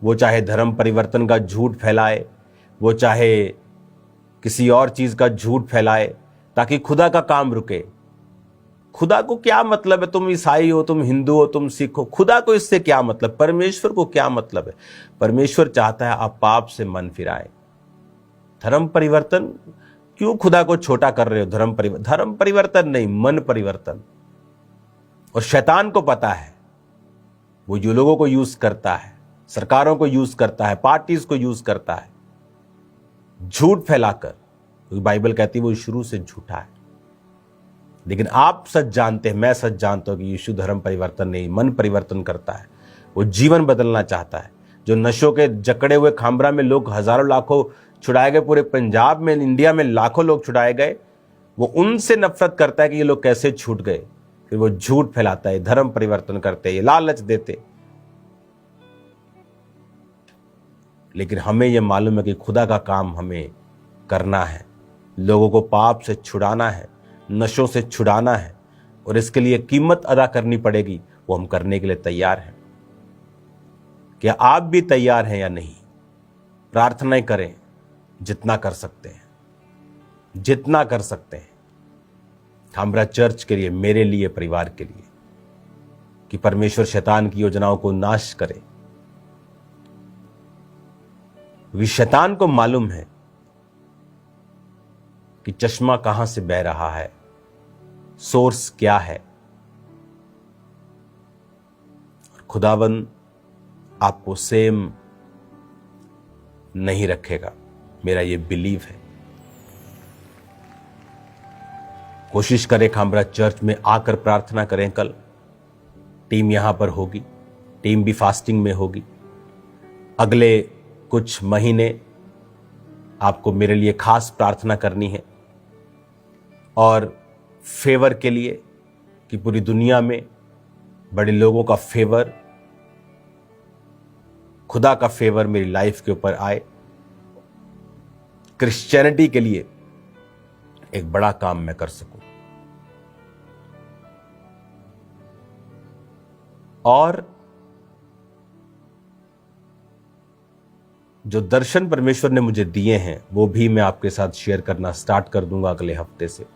वो चाहे धर्म परिवर्तन का झूठ फैलाए, वो चाहे किसी और चीज का झूठ फैलाए ताकि खुदा का काम रुके। खुदा को क्या मतलब है, तुम ईसाई हो, तुम हिंदू हो, तुम सिख हो, खुदा को इससे क्या मतलब? परमेश्वर को क्या मतलब है? परमेश्वर चाहता है आप पाप से मन फिराए। धर्म परिवर्तन क्यों खुदा को छोटा कर रहे हो? धर्म परिवर्तन नहीं, मन परिवर्तन। और शैतान को पता है, वो जो लोगों को यूज करता है, सरकारों को यूज करता है, पार्टीज को यूज करता है झूठ फैलाकर, क्योंकि बाइबल कहती है वो शुरू से झूठा है। लेकिन आप सच जानते हैं, मैं सच जानता हूं कि यीशु धर्म परिवर्तन नहीं, मन परिवर्तन करता है। वो जीवन बदलना चाहता है। जो नशों के जकड़े हुए खामरा में लोग हजारों लाखों छुड़ाए गए, पूरे पंजाब में, इंडिया में लाखों लोग छुड़ाए गए, वो उनसे नफरत करता है कि ये लोग कैसे छूट गए। फिर वो झूठ फैलाता है, धर्म परिवर्तन करते, ये लालच देते। लेकिन हमें यह मालूम है कि खुदा का काम हमें करना है, लोगों को पाप से छुड़ाना है, नशों से छुड़ाना है, और इसके लिए कीमत अदा करनी पड़ेगी। वो हम करने के लिए तैयार हैं। क्या आप भी तैयार हैं या नहीं? प्रार्थनाएं करें जितना कर सकते हैं, जितना कर सकते हैं, खामरा चर्च के लिए, मेरे लिए, परिवार के लिए, कि परमेश्वर शैतान की योजनाओं को नाश करे। शैतान को मालूम है कि चश्मा कहां से बह रहा है, सोर्स क्या है। खुदावन आपको सेम नहीं रखेगा, मेरा ये बिलीव है। कोशिश करें खामरा चर्च में आकर प्रार्थना करें। कल टीम यहां पर होगी, टीम भी फास्टिंग में होगी। अगले कुछ महीने आपको मेरे लिए खास प्रार्थना करनी है, और फेवर के लिए, कि पूरी दुनिया में बड़े लोगों का फेवर, खुदा का फेवर मेरी लाइफ के ऊपर आए। क्रिश्चियनिटी के लिए एक बड़ा काम मैं कर सकूं। और जो दर्शन परमेश्वर ने मुझे दिए हैं वो भी मैं आपके साथ शेयर करना स्टार्ट कर दूंगा अगले हफ्ते से।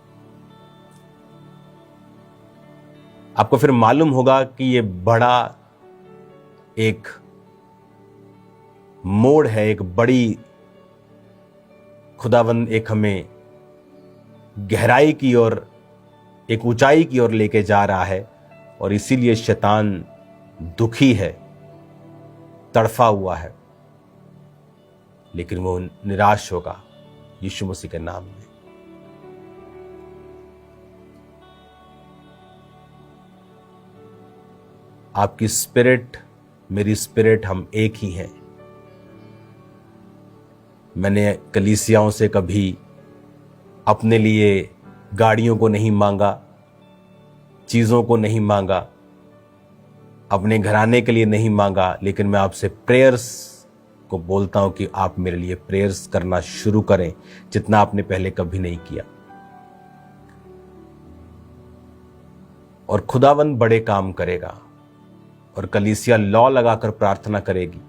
आपको फिर मालूम होगा कि ये बड़ा एक मोड़ है, एक बड़ी खुदावंद एक हमें गहराई की ओर, एक ऊंचाई की ओर लेके जा रहा है, और इसीलिए शैतान दुखी है, तड़फा हुआ है, लेकिन वो निराश होगा यीशु मसीह के नाम में। आपकी स्पिरिट, मेरी स्पिरिट, हम एक ही हैं। मैंने कलीसियाओं से कभी अपने लिए गाड़ियों को नहीं मांगा, चीजों को नहीं मांगा, अपने घराने के लिए नहीं मांगा, लेकिन मैं आपसे प्रेयर्स को बोलता हूं कि आप मेरे लिए प्रेयर्स करना शुरू करें, जितना आपने पहले कभी नहीं किया। और खुदावंद बड़े काम करेगा। और कलीसिया लॉ लगाकर प्रार्थना करेगी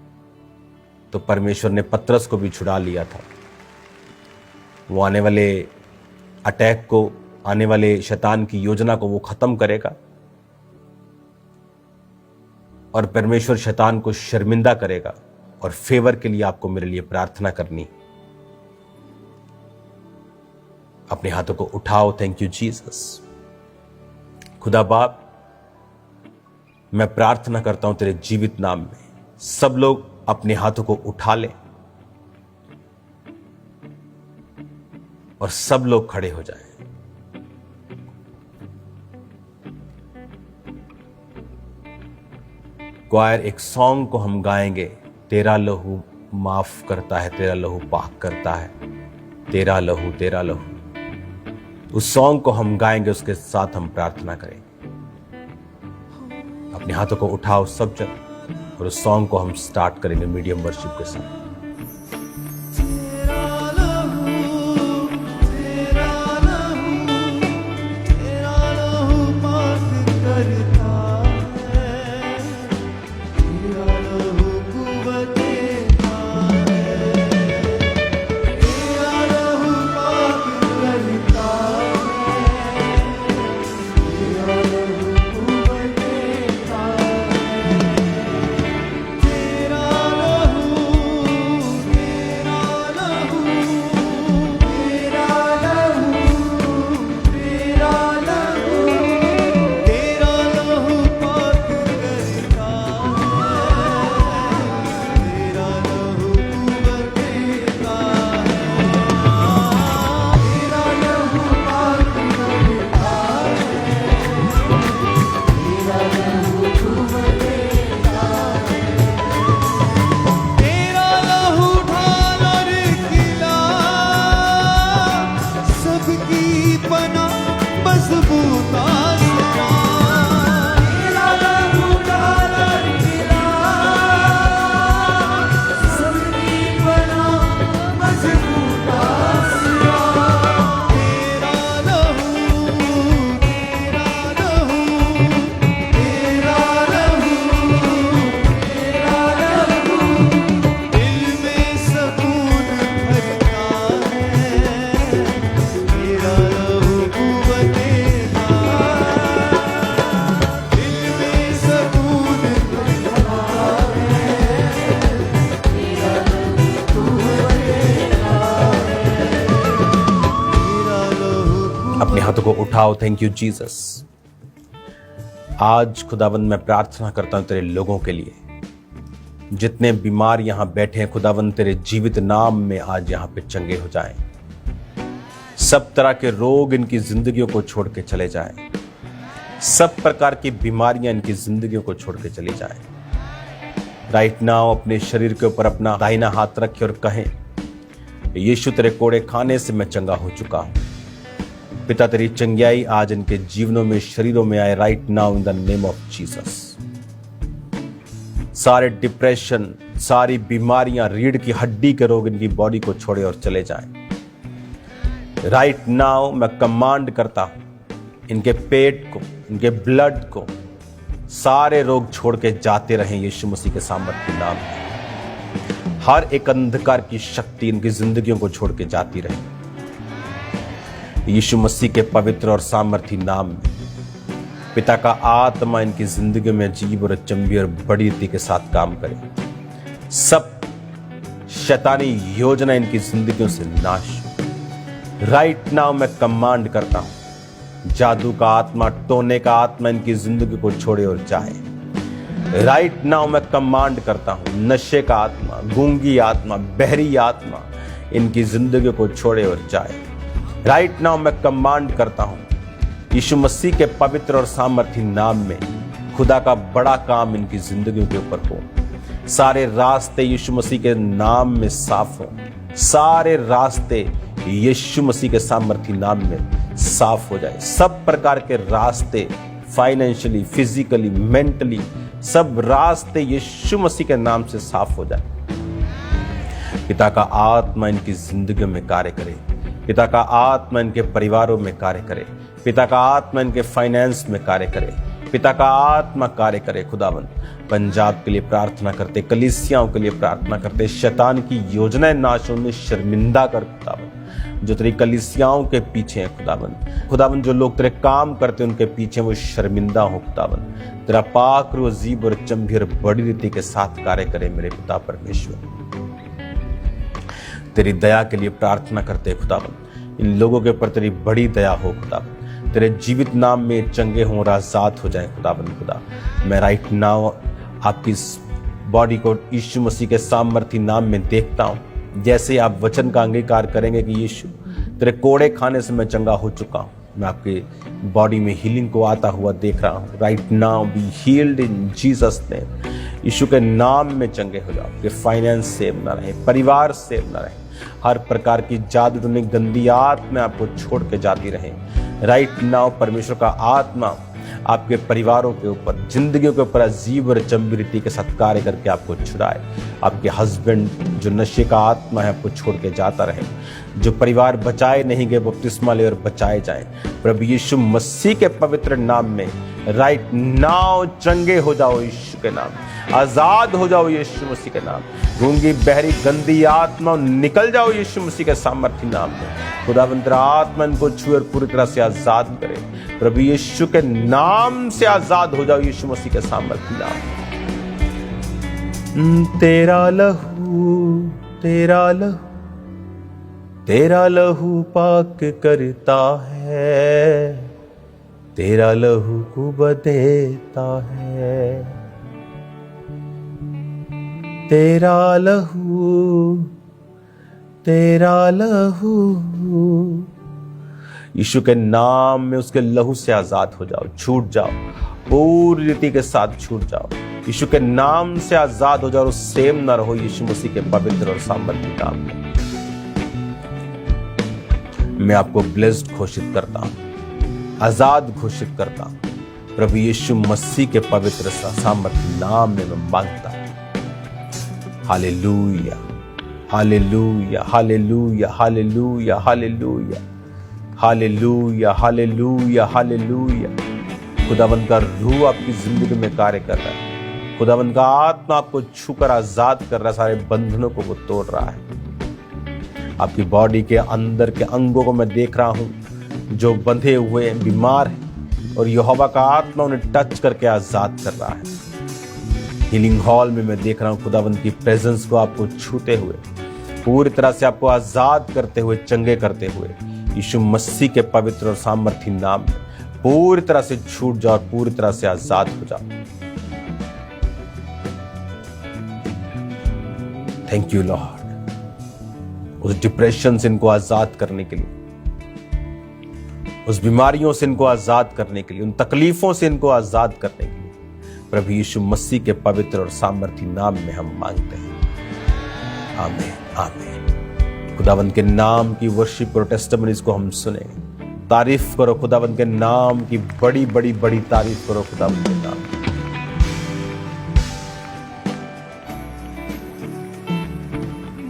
तो परमेश्वर ने पतरस को भी छुड़ा लिया था। वो आने वाले अटैक को, आने वाले शैतान की योजना को वो खत्म करेगा, और परमेश्वर शैतान को शर्मिंदा करेगा। और फेवर के लिए आपको मेरे लिए प्रार्थना करनी। अपने हाथों को उठाओ। Thank you Jesus. खुदा बाप, मैं प्रार्थना करता हूं तेरे जीवित नाम में, सब लोग अपने हाथों को उठा लें और सब लोग खड़े हो जाएं। क्वायर, एक सॉन्ग को हम गाएंगे, तेरा लहू माफ करता है, तेरा लहू पाक करता है, तेरा लहू, तेरा लहू। उस सॉन्ग को हम गाएंगे, उसके साथ हम प्रार्थना करेंगे। अपने हाथों को उठाओ सब जन, और उस सॉन्ग को हम स्टार्ट करेंगे मीडियम वर्शिप के साथ। अपने हाथों को उठाओ। Thank you Jesus. आज खुदावंद मैं प्रार्थना करता हूं तेरे लोगों के लिए, जितने बीमार यहां बैठे हैं खुदावंद, तेरे जीवित नाम में आज यहां पे चंगे हो जाएं। सब तरह के रोग इनकी जिंदगियों को छोड़ के चले जाएं। सब प्रकार की बीमारियां इनकी जिंदगियों को छोड़ के चली जाएं। राइट नाउ अपने शरीर के ऊपर अपना दाहिना हाथ रखें और कहें, यीशु तेरे कोड़े खाने से मैं चंगा हो चुका हूं। पिता, तेरी चंगाई आज इनके जीवनों में, शरीरों में आए right now in the name of Jesus. सारे डिप्रेशन, सारी बीमारियां, रीढ़ की हड्डी के रोग इनकी बॉडी को छोड़े और चले जाएं। राइट नाउ मैं कमांड करता हूं, इनके पेट को, इनके ब्लड को, सारे रोग छोड़ के जाते रहें यीशु मसीह के सामर्थ्य के नाम में। हर एक अंधकार की शक्ति इनकी जिंदगियों को छोड़ के जाती रहे। यीशु मसीह के पवित्र और सामर्थी नाम में पिता का आत्मा इनकी जिंदगी में अजीब और अचंभी और बड़ी रीति के साथ काम करे। सब शैतानी योजना इनकी जिंदगियों से नाश। राइट नाउ मैं कमांड करता हूं, जादू का आत्मा, टोने का आत्मा इनकी जिंदगी को छोड़े और जाए। राइट नाउ मैं कमांड करता हूं, नशे का आत्मा, गूंगी आत्मा, बहरी आत्मा इनकी जिंदगी को छोड़े और जाए। राइट नाउ मैं कमांड करता हूं, यीशु मसीह के पवित्र और सामर्थी नाम में खुदा का बड़ा काम इनकी जिंदगियों के ऊपर हो। सारे रास्ते यीशु मसीह के नाम में साफ हो। सारे रास्ते यीशु मसीह के सामर्थी नाम में साफ हो जाए। सब प्रकार के रास्ते, फाइनेंशियली, फिजिकली, मेंटली, सब रास्ते यीशु मसीह के नाम से साफ हो जाए। पिता का आत्मा इनकी जिंदगी में कार्य करे। पिता का आत्मा इनके परिवारों में कार्य करे। पिता का आत्मा इनके फाइनेंस में कार्य करे। पिता का आत्मा कार्य करे। खुदावन, पंजाब के लिए प्रार्थना करते, कलीसियाओं के लिए प्रार्थना करते। शैतान की योजनाएं नाश होने शर्मिंदा कर खुदावन, जो तेरी कलीसियाओं के पीछे हैं खुदावन। खुदावन, जो लोग तेरे काम करते हैं उनके पीछे वो शर्मिंदा हो खुदावन। तेरा पाक रूह अजीब और अचंभी और बड़ी रीति के साथ कार्य करे मेरे पिता परमेश्वर। तेरी दया के लिए प्रार्थना करते खुदावन, इन लोगों के ऊपर तेरी बड़ी दया हो खुदावन। तेरे जीवित नाम में चंगे हों और आजाद हो जाए खुदावन। खुदा, मैं राइट नाउ आपकी इस बॉडी को यीशु मसीह के सामर्थी नाम में देखता हूं। जैसे आप वचन का अंगीकार करेंगे कि यीशु तेरे कोड़े खाने से मैं चंगा हो चुका हूं, मैं आपके बॉडी में हीलिंग को आता हुआ देख रहा हूं। Right now be healed in Jesus name. यीशु के नाम में चंगे हो जाओ। आपके फाइनेंस सेव ना रहे, परिवार सेव ना रहे, हर प्रकार की जादू टोने गंदी आत्मा आपको छोड़ के जाती रहे। राइट नाउ परमेश्वर का आत्मा आपके परिवारों के ऊपर, जिंदगियों के ऊपर अजीब और अचंभी रीति के साथ कार्य करके आपको छुड़ाए। आपके हस्बैंड जो नशे का आत्मा है आपको छोड़ के जाता रहे। जो परिवार बचाए नहीं गए बपतिस्मा ले और बचाए जाए प्रभु यीशु मसीह के पवित्र नाम में। राइट नाउ चंगे हो जाओ यीशु के नाम, आजाद हो जाओ यीशु मसीह के नाम। गूंगी बहरी गंदी आत्मा निकल जाओ यीशु मसीह के सामर्थी नाम में। खुदावंत आत्मा इनको छुए और पूरी तरह से आजाद करे। प्रभु यीशु के नाम से आजाद हो जाओ यीशु मसीह के सामर्थी नाम। तेरा लहू, तेरा लहू, तेरा लहू पाक करता है, तेरा लहू को बदेता है। तेरा लहू, तेरा लहू, यीशु के नाम में उसके लहू से आजाद हो जाओ, छूट जाओ, पूरी रीति के साथ छूट जाओ। यीशु के नाम से आजाद हो जाओ, सेम ना रहो यीशु मसीह के पवित्र और सामर्थी नाम में। मैं आपको ब्लेस्ड घोषित करता हूं, आजाद घोषित करता हूं। प्रभु यीशु मसीह के पवित्र सामर्थी नाम में मैं मांगता हूं। Hallelujah, hallelujah, hallelujah, hallelujah, hallelujah, hallelujah, hallelujah, hallelujah. खुदावंत का रूह आपकी जिंदगी में कार्य कर रहा है। खुदावंत का आत्मा आपको छूकर आजाद कर रहा है, सारे बंधनों को वो तोड़ रहा है। आपकी बॉडी के अंदर के अंगों को मैं देख रहा हूं जो बंधे हुए हैं, बीमार हैं, और यहोवा का आत्मा उन्हें टच करके आजाद कर रहा है। हीलिंग हॉल में मैं देख रहा हूं खुदावंत की प्रेजेंस को आपको छूते हुए, पूरी तरह से आपको आजाद करते हुए, चंगे करते हुए यीशु मसीह के पवित्र और सामर्थी नाम में पूरी तरह से छूट जाओ, पूरी तरह से आजाद हो जाओ। थैंक यू लॉर्ड, उस डिप्रेशन से इनको आजाद करने के लिए, उस बीमारियों से इनको आजाद करने के लिए, उन तकलीफों से इनको आजाद करने के लिए प्रभु यीशु मसीह के पवित्र और सामर्थी नाम में हम मांगते हैं। आमीन, आमीन। खुदावंत के नाम की वर्शिप और टेस्टिमनीज को हम सुने। तारीफ करो खुदावंत के नाम की, बड़ी बड़ी बड़ी तारीफ करो खुदावंत के नाम की।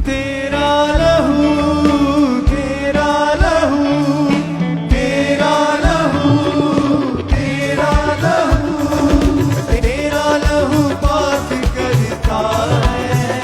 तेरा लहू, तेरा लहू, तेरा लहू, तेरा लहू, तेरा लहू पाक करता है,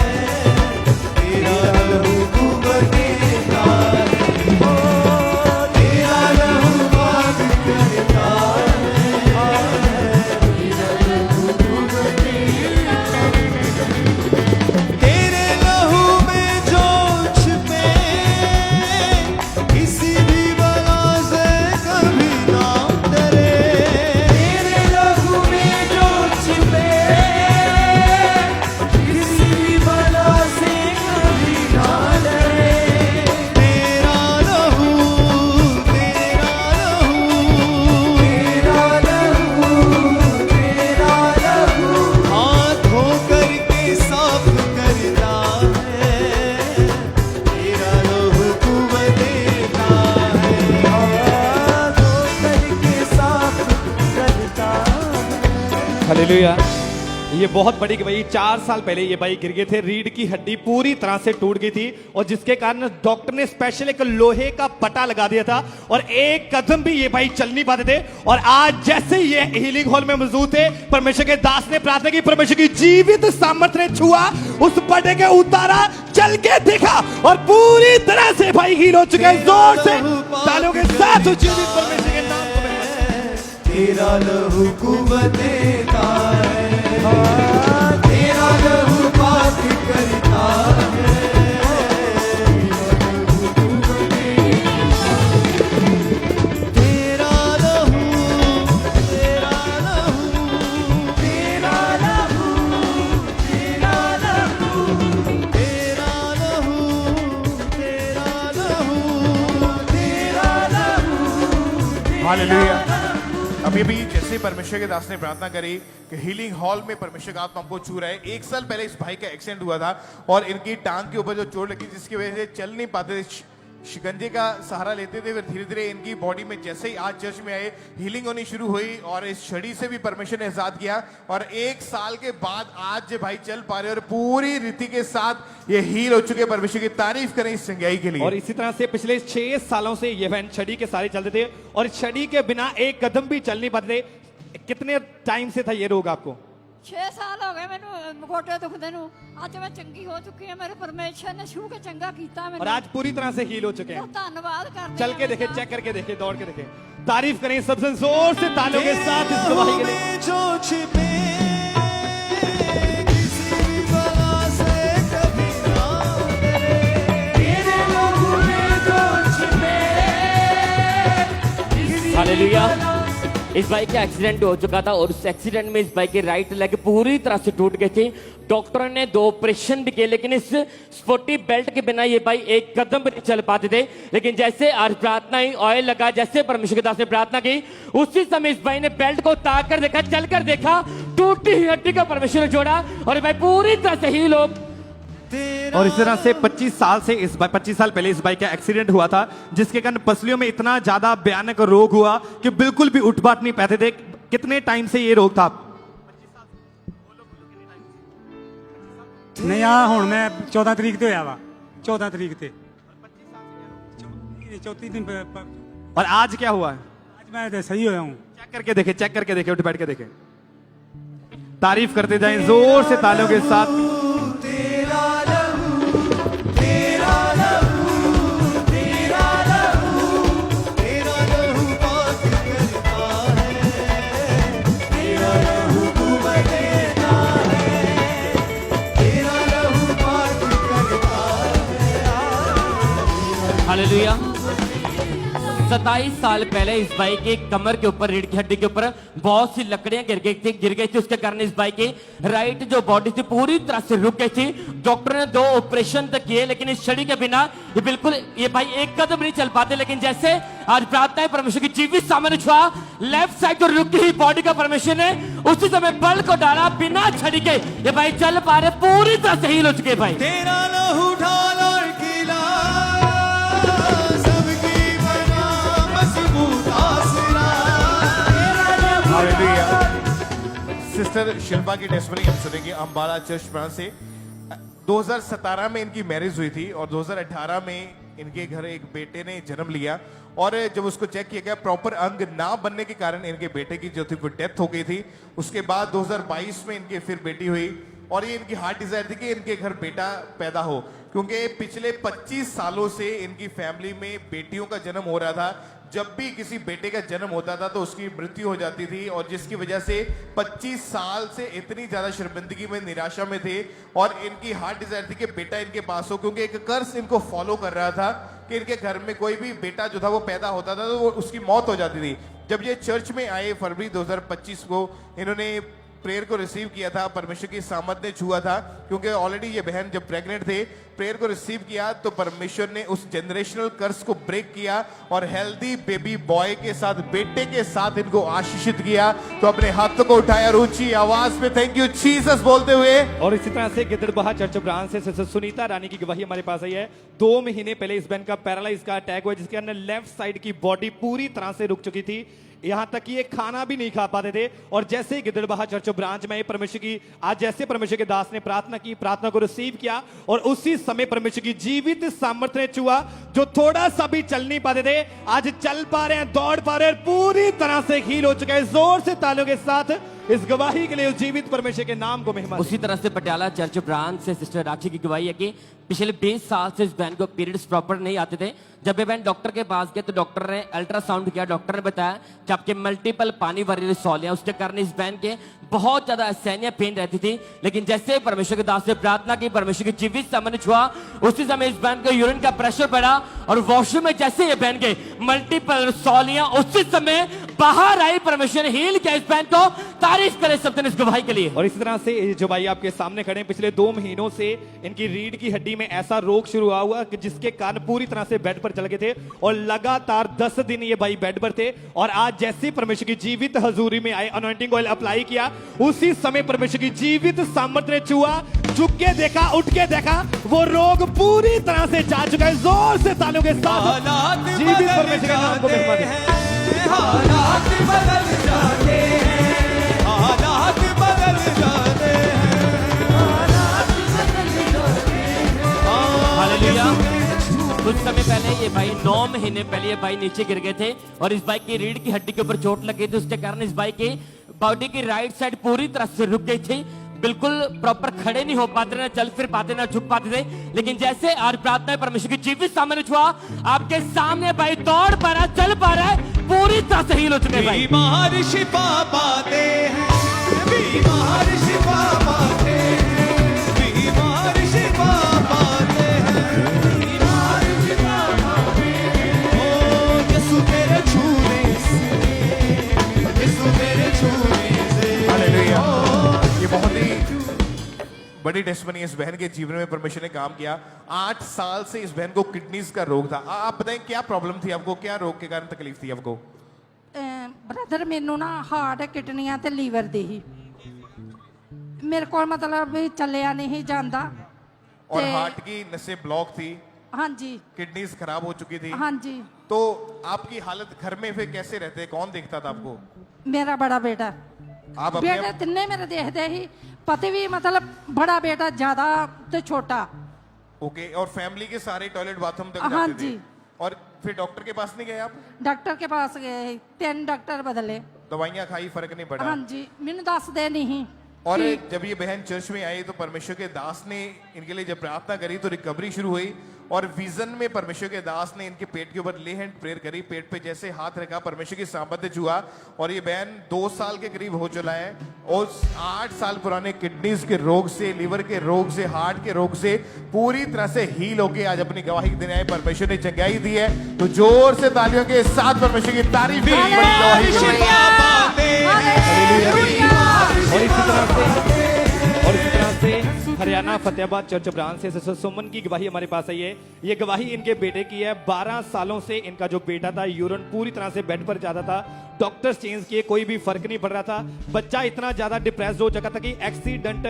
हालेलुया। ये बहुत बड़ी गवाही। 4 साल पहले ये भाई गिर गए थे, रीढ़ की हड्डी पूरी तरह से टूट गई थी और जिसके कारण डॉक्टर ने स्पेशल एक लोहे का पट्टा लगा दिया था और एक कदम भी ये भाई चल नहीं पाते थे। और आज जैसे ही ये हीलिंग हॉल में मौजूद थे, परमेश्वर के दास ने प्रार्थना की, परमेश्वर की जीवित सामर्थ्य ने छुआ, उस पट्टे के उतारा, चल के देखा और पूरी तरह से भाई हील हो चुके हैं। जोर से तालियों के साथ जीवित परमेश्वर के नाम को तेरा लहू कुव्वत देता है, तेरा लहू पाक करता है, तेरा लहू, तेरा लहू, तेरा लहू, तेरा लहू, तेरा लहू, तेरा लहू, तेरा लहू। हालेलुया। अभी भी जैसे परमेश्वर के दास ने प्रार्थना करी कि हीलिंग हॉल में परमेश्वर का आत्मा हमको छू रहा है। 1 साल पहले इस भाई का एक्सीडेंट हुआ था और इनकी टांग के ऊपर जो चोट लगी जिसकी वजह से चल नहीं पाते थे, शिकंजे का सहारा लेते थे। फिर धीरे धीरे इनकी बॉडी में जैसे ही आज चर्च में आए हीलिंग होनी शुरू हुई और इस छड़ी से भी परमेश्वर ने आजाद किया और 1 साल के बाद आज ये भाई चल पा रहे और पूरी रीति के साथ ये हील हो चुके। परमेश्वर की तारीफ करें इस संज्ञाई के लिए। और इसी तरह से पिछले 6 सालों से ये वैन छड़ी के सारे चलते थे और छड़ी के बिना एक कदम भी चल नहीं पाते थे। कितने टाइम से था ये रोग आपको? 6 साल हो गए मैंने गोटे दुखदे नु। आज मैं चंगी हो चुकी है, मेरे परमेश्वर ने छू के चंगा कीता मैंने। और आज पूरी तरह से हील हो चुके हैं। धन्यवाद करते चल के देखे, चेक करके देखे, दौड़ के देखे। तारीफ करें सबसे जोर से तालियों के साथ इस गवाही के लिए। जो छिपे किसी भी बला से कभी ना डरे, तेरे लहू में जो छिपे हालेलुया। इस भाई का एक्सीडेंट हो चुका था और उस एक्सीडेंट में इस भाई के राइट लेग पूरी तरह से टूट गए थे। डॉक्टर ने 2 ऑपरेशन भी किए लेकिन इस स्पोर्टी बेल्ट के बिना ये भाई एक कदम भी नहीं चल पाते थे। लेकिन जैसे आज प्रार्थना ही ऑयल लगा, जैसे परमेश्वर के दास ने प्रार्थना की, उसी समय इस भाई ने बेल्ट को ताक कर देखा, चल कर देखा, टूटी हुई हड्डी का परमेश्वर ने जोड़ा और ये भाई पूरी तरह से हील हो। और इस तरह से 25 साल पहले इस भाई का एक्सीडेंट हुआ था जिसके कारण पसलियों में इतना ज्यादा भयानक रोग हुआ कि बिल्कुल भी उठ बाट नहीं पाते थे। कितने टाइम से ये रोग था? नहीं आ हुन मैं 14 तरीक ते होया वा, 14 तरीक ते 34 दिन और आज क्या हुआ है? आज मैं तो सही होया हूँ। चेक करके देखे, चेक करके देखे, उठ बैठ के देखे। तारीफ करते जाएं जोर से तालियों के साथ। तेरा लहू, तेरा लहू, तेरा लहू, तेरा लहू पाक करता है, तेरा लहू कुव्वत देता है, तेरा लहू पाक करता है। हालेलुया। 27 साल पहले इस भाई के कमर के ऊपर, रीढ़ की हड्डी के ऊपर बहुत सी लकड़ियां गिर गई थी। उसके कारण इस भाई की राइट जो बॉडी थी पूरी तरह से रुक गई थी। डॉक्टर ने 2 ऑपरेशन तक किए लेकिन इस छड़ी के बिना ये बिल्कुल ये भाई एक कदम नहीं चल पाते। लेकिन जैसे आज प्रार्थना है परमेश्वर की जीवित सामने छुआ, लेफ्ट साइड को रुकी हुई बॉडी का परमेश्वर ने उसी समय बल को डाला, बिना छड़ी के ये भाई चल पा रहे, पूरी तरह से हील हो चुके भाई। तेरा लहू ढाल और किला सबकी बना मजबूत आसरा। हालेलुया। सिस्टर शिल्पा की टेस्टमनी हम सुनेंगे अम्बाला चर्च ब्रांच से। 2017 में इनकी मैरिज हुई थी और 2018 में इनके घर एक बेटे ने जन्म लिया और जब उसको चेक किया गया प्रॉपर अंग ना बनने के कारण इनके बेटे की जो थी वो डेथ हो गई थी। उसके बाद 2022 में इनके फिर बेटी हुई और ये इनकी हार्ट डिजायर थी कि इनके घर बेटा पैदा हो, क्योंकि पिछले 25 सालों से इनकी फैमिली में बेटियों का जन्म हो रहा था। जब भी किसी बेटे का जन्म होता था तो उसकी मृत्यु हो जाती थी और जिसकी वजह से 25 साल से इतनी ज्यादा शर्मिंदगी में, निराशा में थे और इनकी हार्ट डिजायर थी कि बेटा इनके पास हो, क्योंकि एक कर्ज इनको फॉलो कर रहा था कि इनके घर में कोई भी बेटा जो था वो पैदा होता था तो वो उसकी मौत हो जाती थी। जब ये चर्च में आए फरवरी 2025 को, इन्होंने प्रेयर को रिसीव किया था, परमेश्वर की सामर्थ ने छुआ था, क्योंकि ऑलरेडी ये बहन जब प्रेग्नेंट थे, प्रेयर को रिसीव किया तो परमेश्वर ने उस जनरेशनल कर्स को ब्रेक किया और हेल्दी बेबी बॉय के साथ, बेटे के साथ इनको आशीषित किया। तो अपने हाथों को उठाया और ऊंची आवाज में थैंक यू जीसस बोलते हुए। और इसी तरह से गिद्दड़बाहा चर्च ब्रांच से सिस्टर सुनीता रानी की गवाही हमारे पास आई है। 2 महीने पहले इस बहन का पैरालाइज का अटैक हुआ जिसके अंदर लेफ्ट साइड की बॉडी पूरी तरह से रुक चुकी थी। यहाँ तक कि ये खाना भी नहीं खा पाते थे। और जैसे ही गिद्दड़बाहा चर्च ब्रांच में परमेश्वर की आज जैसे परमेश्वर के दास ने प्रार्थना की, प्रार्थना को रिसीव किया और उसी समय परमेश्वर की जीवित सामर्थ्य ने छुआ। जो थोड़ा सा भी चल नहीं पाते थे आज चल पा रहे हैं, दौड़ पा रहे हैं, पूरी तरह से हील हो चुके हैं। जोर से तालियों के साथ इस गवाही के लिए उस जीवित परमेश्वर के नाम को महिमा। उसी तरह से पटियाला चर्च ब्रांच से सिस्टर राखी की गवाही है कि पिछले 20 साल से इस बहन को पीरियड्स प्रॉपर नहीं आते थे। जब ये बहन डॉक्टर के पास गए तो डॉक्टर ने अल्ट्रासाउंड किया। डॉक्टर ने बताया कि आपके मल्टीपल पानी भरी सौलियां, उसके कारण इस बहन के बहुत ज्यादा असहनीय पेन रहती थी। लेकिन जैसे परमेश्वर के दास से प्रार्थना की, परमेश्वर की जीवित सामने छुआ, उसी समय इस बहन के यूरिन का प्रेशर बढ़ा और वॉशरूम में जैसे ये बहन के मल्टीपल सौलियां उसी समय बाहर आई। परमेश्वर ने हील किया इस बहन को। तारीफ करें सबने इस गवाही के लिए। और इसी तरह से जो भाई आपके सामने खड़े हैं, पिछले 2 महीनों से इनकी रीढ़ की हड्डी में ऐसा रोग शुरू हुआ कि जिसके कारण पूरी तरह से बेड पर चल गए थे और लगातार 10 दिन ये भाई बेड पर थे। और आज जैसे परमेश्वर की जीवित हजूरी में आए, अनॉइंटिंग ऑयल अप्लाई किया, उसी समय परमेश्वर की जीवित सामर्थ्य ने छुआ। झुक के देखा, उठ के देखा, वो रोग पूरी तरह से जा चुका है। जोर से तालियों के साथ जीवित परमेश्वर के नाम को महिमा दें। हालात बदल जाते हैं, हालात बदल जाते हैं, हालात बदल जाते हैं। हालेलुया। कुछ समय पहले ये भाई 9 महीने पहले ये भाई नीचे गिर गए थे और इस भाई की रीढ़ की हड्डी के ऊपर चोट लग गई थी। उसके कारण इस भाई की बॉडी की राइट साइड पूरी तरह से रुक गई थी। बिल्कुल प्रॉपर खड़े नहीं हो पाते, ना चल फिर पाते, ना झुक पाते थे। लेकिन जैसे आज प्रार्थना है परमेश्वर की जीवित सामने छुआ, आपके सामने भाई दौड़ पा रहा है, चल पा रहा है, पूरी तरह से हील हो चुके हैं भाई। बीमार शिफा पाते हैं, बीमार शिफा पाते हैं, बीमार शिफा पाते हैं, बीमार शिफा पाते हैं। ओ यीशु तेरे छूने से, यीशु तेरे छूने से। हालेलुया। ये बहुत ही बड़ी टेस्टमनी इस बहन के जीवन में परमेश्वर ने काम किया। 8 साल से इस बहन को किडनीज का रोग था। आप बताएं क्या प्रॉब्लम थी आपको, क्या रोग के कारण तकलीफ थी आपको? ਬ੍ਰਦਰ ਮੈਨੂੰ ਨਾ ਹਾਰਟ ਕਿਡਨੀਆਂ ਤੇ ਲੀਵਰ ਦੀ ਹੀ ਮੇਰੇ ਕੋਲ ਮਤਲਬ ਵੀ ਚੱਲਿਆ ਨਹੀਂ ਜਾਂਦਾ और हार्ट की नसें ब्लॉक थी, ਹਾਂਜੀ किडनीज खराब हो चुकी थी। ਹਾਂਜੀ तो आपकी हालत घर में फिर कैसे रहते, कौन देखता था आपको? ਮੇਰਾ ਬੜਾ ਬੇਟਾ आप अपने ਬੇਟੇ ਤਿੰਨੇ ਮੇਰੇ ਦੇਖਦੇ ਸੀ ਪਤੀ ਵੀ ਮਤਲਬ ਬੜਾ ਬੇਟਾ ਜ਼ਿਆਦਾ ਤੇ ਛੋਟਾ ओके। और फैमिली के सारे टॉयलेट बाथरूम तक हाँ जाते थे। जी। और फिर डॉक्टर के पास नहीं गए आप? ਡਾਕਟਰ ਕੇ ਪਾਸ ਗਏ ਸੀ 3 ਡਾਕਟਰ ਬਦਲੇ दवाइयां खाई, फर्क नहीं पड़ा। ਹਾਂਜੀ ਮੈਨੂੰ ਦੱਸਦੇ ਨਹੀਂ और कि- जब ये बहन चर्च में आई तो परमेश्वर के दास ने इनके लिए जब प्रार्थना करी तो रिकवरी शुरू हुई। और विजन में परमेश्वर के दास ने इनके पेट के ऊपर ले हैंड प्रेयर करी, पेट पे जैसे हाथ रखा परमेश्वर की सामर्थ्य छुआ और ये बहन 2 साल के करीब हो चला है। और 8 साल पुराने किडनीज के रोग से, लीवर के रोग से, हार्ट के रोग से पूरी तरह से हील होके आज अपनी गवाही देने आए। परमेश्वर ने चंगाई दी है, तो जोर से तालियों के साथ परमेश्वर की तारीफ की बड़ी गवाही के लिए। और इसी तरह से हरियाणा फतेहाबाद चर्च ब्रांच से सिस्टर सुमन की गवाही हमारे पास आई है। ये गवाही इनके बेटे की है। 12 सालों से इनका जो बेटा था यूरिन पूरी तरह से बेड पर जाता था, डॉक्टर चेंज किए, कोई भी फर्क नहीं पड़ रहा था। बच्चा इतना ज्यादा डिप्रेस्ड हो चुका था कि एक्सीडेंट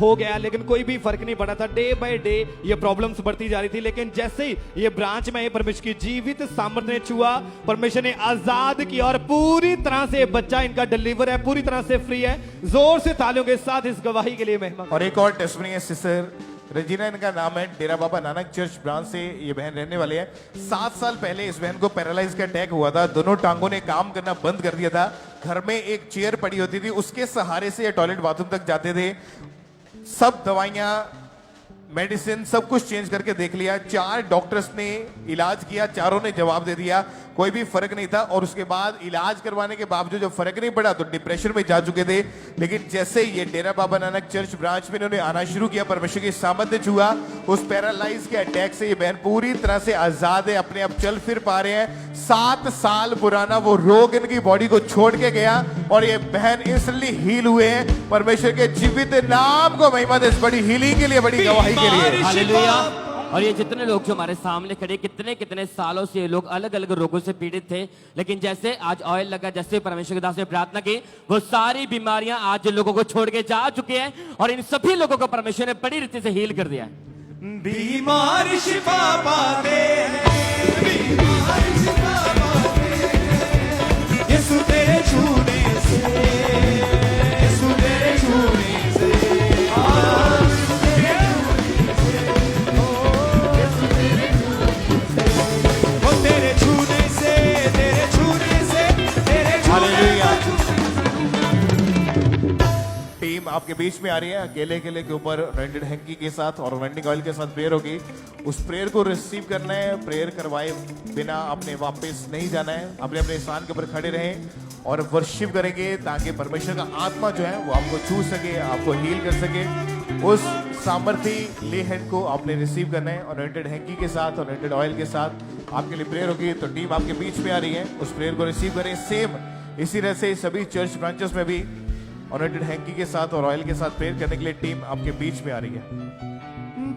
हो गया, लेकिन कोई भी फर्क नहीं पड़ा था। डे बाय डे ये प्रॉब्लम्स बढ़ती जा रही थी। लेकिन जैसे ही ये ब्रांच में परमेश्वर की जीवित सामर्थ्य ने छुआ, परमेश्वर ने आजाद किया और पूरी तरह से बच्चा इनका डिलीवर है, पूरी तरह से फ्री है। जोर से तालियों के साथ इस गवाही के लिए महिमा। और एक और टेस्टमनी है सिस्टर रजीना, इनका नाम है। डेरा बाबा नानक चर्च ब्रांच से ये बहन रहने वाले हैं। 7 साल पहले इस बहन को पैरालाइज का अटैक हुआ था, दोनों टांगों ने काम करना बंद कर दिया था। घर में एक चेयर पड़ी होती थी, उसके सहारे से ये टॉयलेट बाथरूम तक जाते थे। सब दवाइयां, मेडिसिन सब कुछ चेंज करके देख लिया। 4 डॉक्टर्स ने इलाज किया, चारों ने जवाब दे दिया, कोई भी फर्क नहीं था। और उसके बाद इलाज करवाने के बावजूद जब फर्क नहीं पड़ा तो डिप्रेशन में जा चुके थे। लेकिन जैसे ये डेरा बाबा नानक चर्च ब्रांच में इन्होंने आना शुरू किया, परमेश्वर की सामर्थ्य छुआ, उस पैरालाइज के अटैक से ये बहन पूरी तरह से आजाद है, अपने आप चल फिर पा रहे हैं। 7 साल पुराना वो रोग इनकी बॉडी को छोड़ के गया और ये बहन इंस्टेंटली हील हुए हैं। परमेश्वर के जीवित नाम को महिमा दे, इस बड़ी हीलिंग के लिए, बड़ी गवाही के लिए। हालेलुया। और ये जितने लोग जो हमारे सामने खड़े, कितने कितने सालों से ये लोग अलग अलग रोगों से पीड़ित थे, लेकिन जैसे आज ऑयल लगा, जैसे परमेश्वर के दास ने प्रार्थना की, वो सारी बीमारियां आज लोगों को छोड़ के जा चुके हैं और इन सभी लोगों को परमेश्वर ने बड़ी रीति से हील कर दिया है। बीमार शिफा पाते हैं, बीमार शिफा पाते हैं, यीशु तेरे छूने से, यीशु तेरे छूने से, ओ तेरे छूने से, तेरे छूने से, तेरे हालेलुया। छूने टीम आपके बीच में आ रही है, अकेले अकेले के ऊपर रेंडेड हैंकी के साथ और वेंडिंग ऑयल के साथ प्रेयर होगी। उस प्रेयर को रिसीव करना है। प्रेयर करवाए बिना आपने वापस नहीं जाना है। अपने अपने स्थान के ऊपर खड़े रहें और वर्शिप करेंगे ताकि परमेश्वर का आत्मा जो है वो आपको छू सके, आपको हील कर सके। उस सामर्थी ले हैंड को आपने रिसीव करना है और रेंडेड हैंकी के साथ और रेंडेड ऑयल के साथ आपके लिए प्रेयर होगी। तो टीम आपके बीच में आ रही है, उस प्रेयर को रिसीव करें। सेम इसी तरह से सभी चर्च ब्रांचेस में भी ऑनरेटेड हैंकी के साथ और ऑयल के साथ प्रेयर करने के लिए टीम आपके बीच में आ रही है।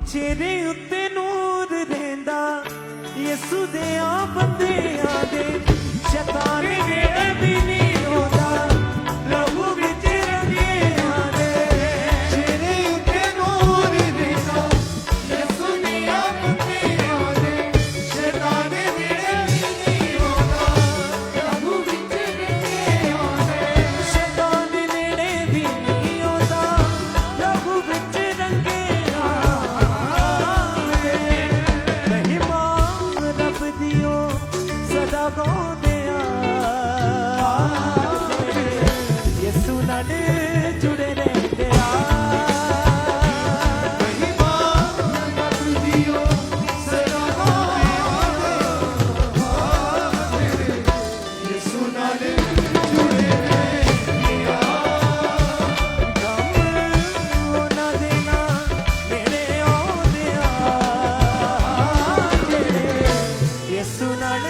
चेहरे उत्ते नूर रहंदा यीशु दे आ बंदे आदे शैतान नेड़े भी नहीं होता प्रभु विच रंगे आदे चेहरे उत्ते नूर रहंदा यीशु दे आ बंदे आदे शैतान नेड़े भी नहीं होता प्रभु विच रंगे आदे शैतान नेड़े भी नहीं होता प्रभु विच रंगे सदा गाते यीशु नाल जुड़े रहते सदा यीशु नाल जुड़े ना देना मेरे आंदे यीशु नाल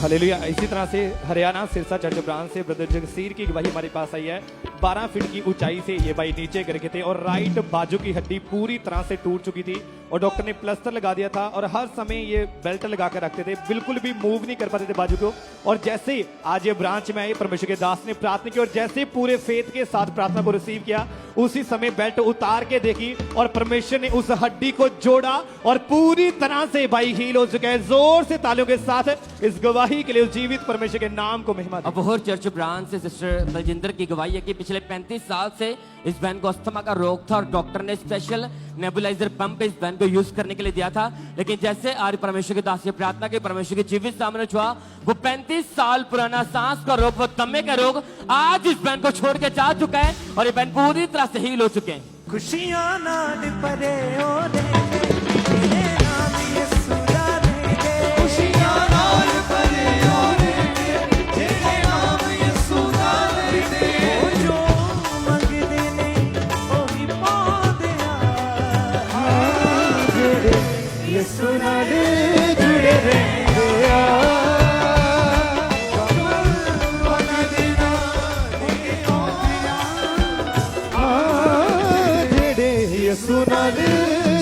हालेलुया। इसी तरह से हरियाणा सिरसा चर्च ब्रांच से ब्रदर जगसीर की गवाही हमारे पास आई है। 12 फीट की ऊंचाई से ये भाई नीचे गिर गए थे और राइट बाजू की हड्डी पूरी तरह से टूट चुकी थी और डॉक्टर ने प्लास्टर लगा दिया था और हर समय ये बेल्ट लगा कर रखते थे, बिल्कुल भी मूव नहीं कर पाते थे बाजू को। और जैसे आज ये ब्रांच में आए, परमेश्वर के दास ने प्रार्थना की और जैसे पूरे फेथ के साथ प्रार्थना को रिसीव किया, उसी समय बेल्ट उतार के देखी और परमेश्वर ने उस हड्डी को जोड़ा और पूरी तरह से भाई हील हो चुका है। जोर से तालियों के साथ इस गवाही के लिए, उस जीवित परमेश्वर के नाम को महिमा दें। अबोहर चर्च ब्रांच से सिस्टर बलजिंदर की गवाही है कि पिछले 35 साल से इस बहन को अस्थमा का रोग था और डॉक्टर ने स्पेशल नेबुलाइजर पंप इस बहन को यूज करने के लिए दिया था। लेकिन जैसे आज परमेश्वर के दास की प्रार्थना की, परमेश्वर के जीवित सामने छुआ, वो 35 साल पुराना सांस का रोग, वो दमे का रोग आज इस बहन को छोड़ के जा चुका है और ये बहन पूरी तरह से हील हो चुके हैं। खुशियां नाल परे हो तेरे नाम यीशु दा दे खुशियां नाल परे हो तेरे नाम यीशु दा दे जो मंगदे ने ओही पांदे जेड़े यीशु नाल जुड़े रहंदे यीशु नाल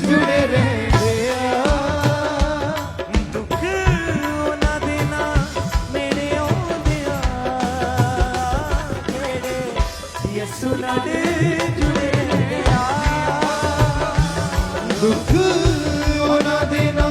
जुड़े रहंदे दुख ना देना मेरे आंदे जेड़े यीशु नाल जुड़े रहंदे दुख ना देना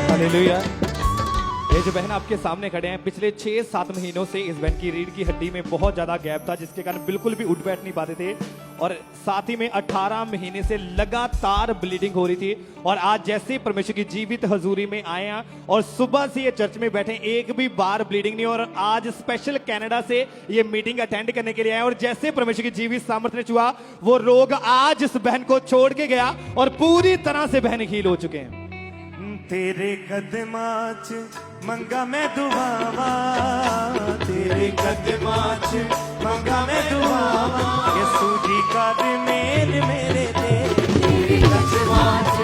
हालेलुया। ये जो बहन आपके सामने खड़े हैं, पिछले 6-7 महीनों से इस बहन की रीढ़ की हड्डी में बहुत ज्यादा गैप था, जिसके कारण बिल्कुल भी उठ बैठ नहीं पाते थे और साथ ही में 18 महीने से लगातार ब्लीडिंग हो रही थी। और आज जैसे ही परमेश्वर की जीवित हजूरी में आए हैं और सुबह से ये चर्च में बैठे, एक भी बार ब्लीडिंग नहीं। और आज स्पेशल कनाडा से ये मीटिंग अटेंड करने के लिए आए और जैसे परमेश्वर की जीवित सामर्थ्य ने छुआ, वो रोग आज इस बहन को छोड़ के गया और पूरी तरह से बहन हील हो चुके हैं। तेरे कदमां च मंगा मैं दुआवा, तेरे कदमां च मंगा मैं दुआवा, यसू जी कर मेल मेरे ते, तेरे कदमां च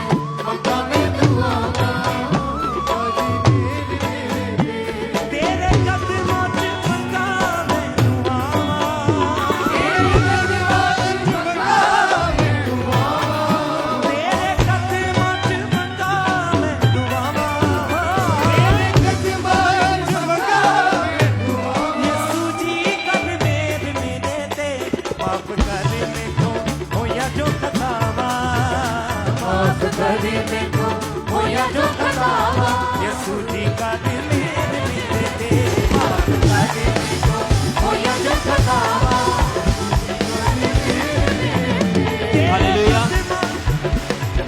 मंगा मैं दुआवा, तेरे कदमां च मंगा मैं दुआवा, तेरे कदमां च मंगा मैं दुआवा, तेरे कदमां च मंगा मैं दुआवा, तेरे कदमां च मंगा मैं दुआवा, यसू जी कर मेल मेरे ते, माफ कर मेको होया जो खतावा, माफ कर मेको होया जो खतावा, यसू जी कर मेल मेरे ते, माफ कर मेको होया जो खतावा, हालेलुया।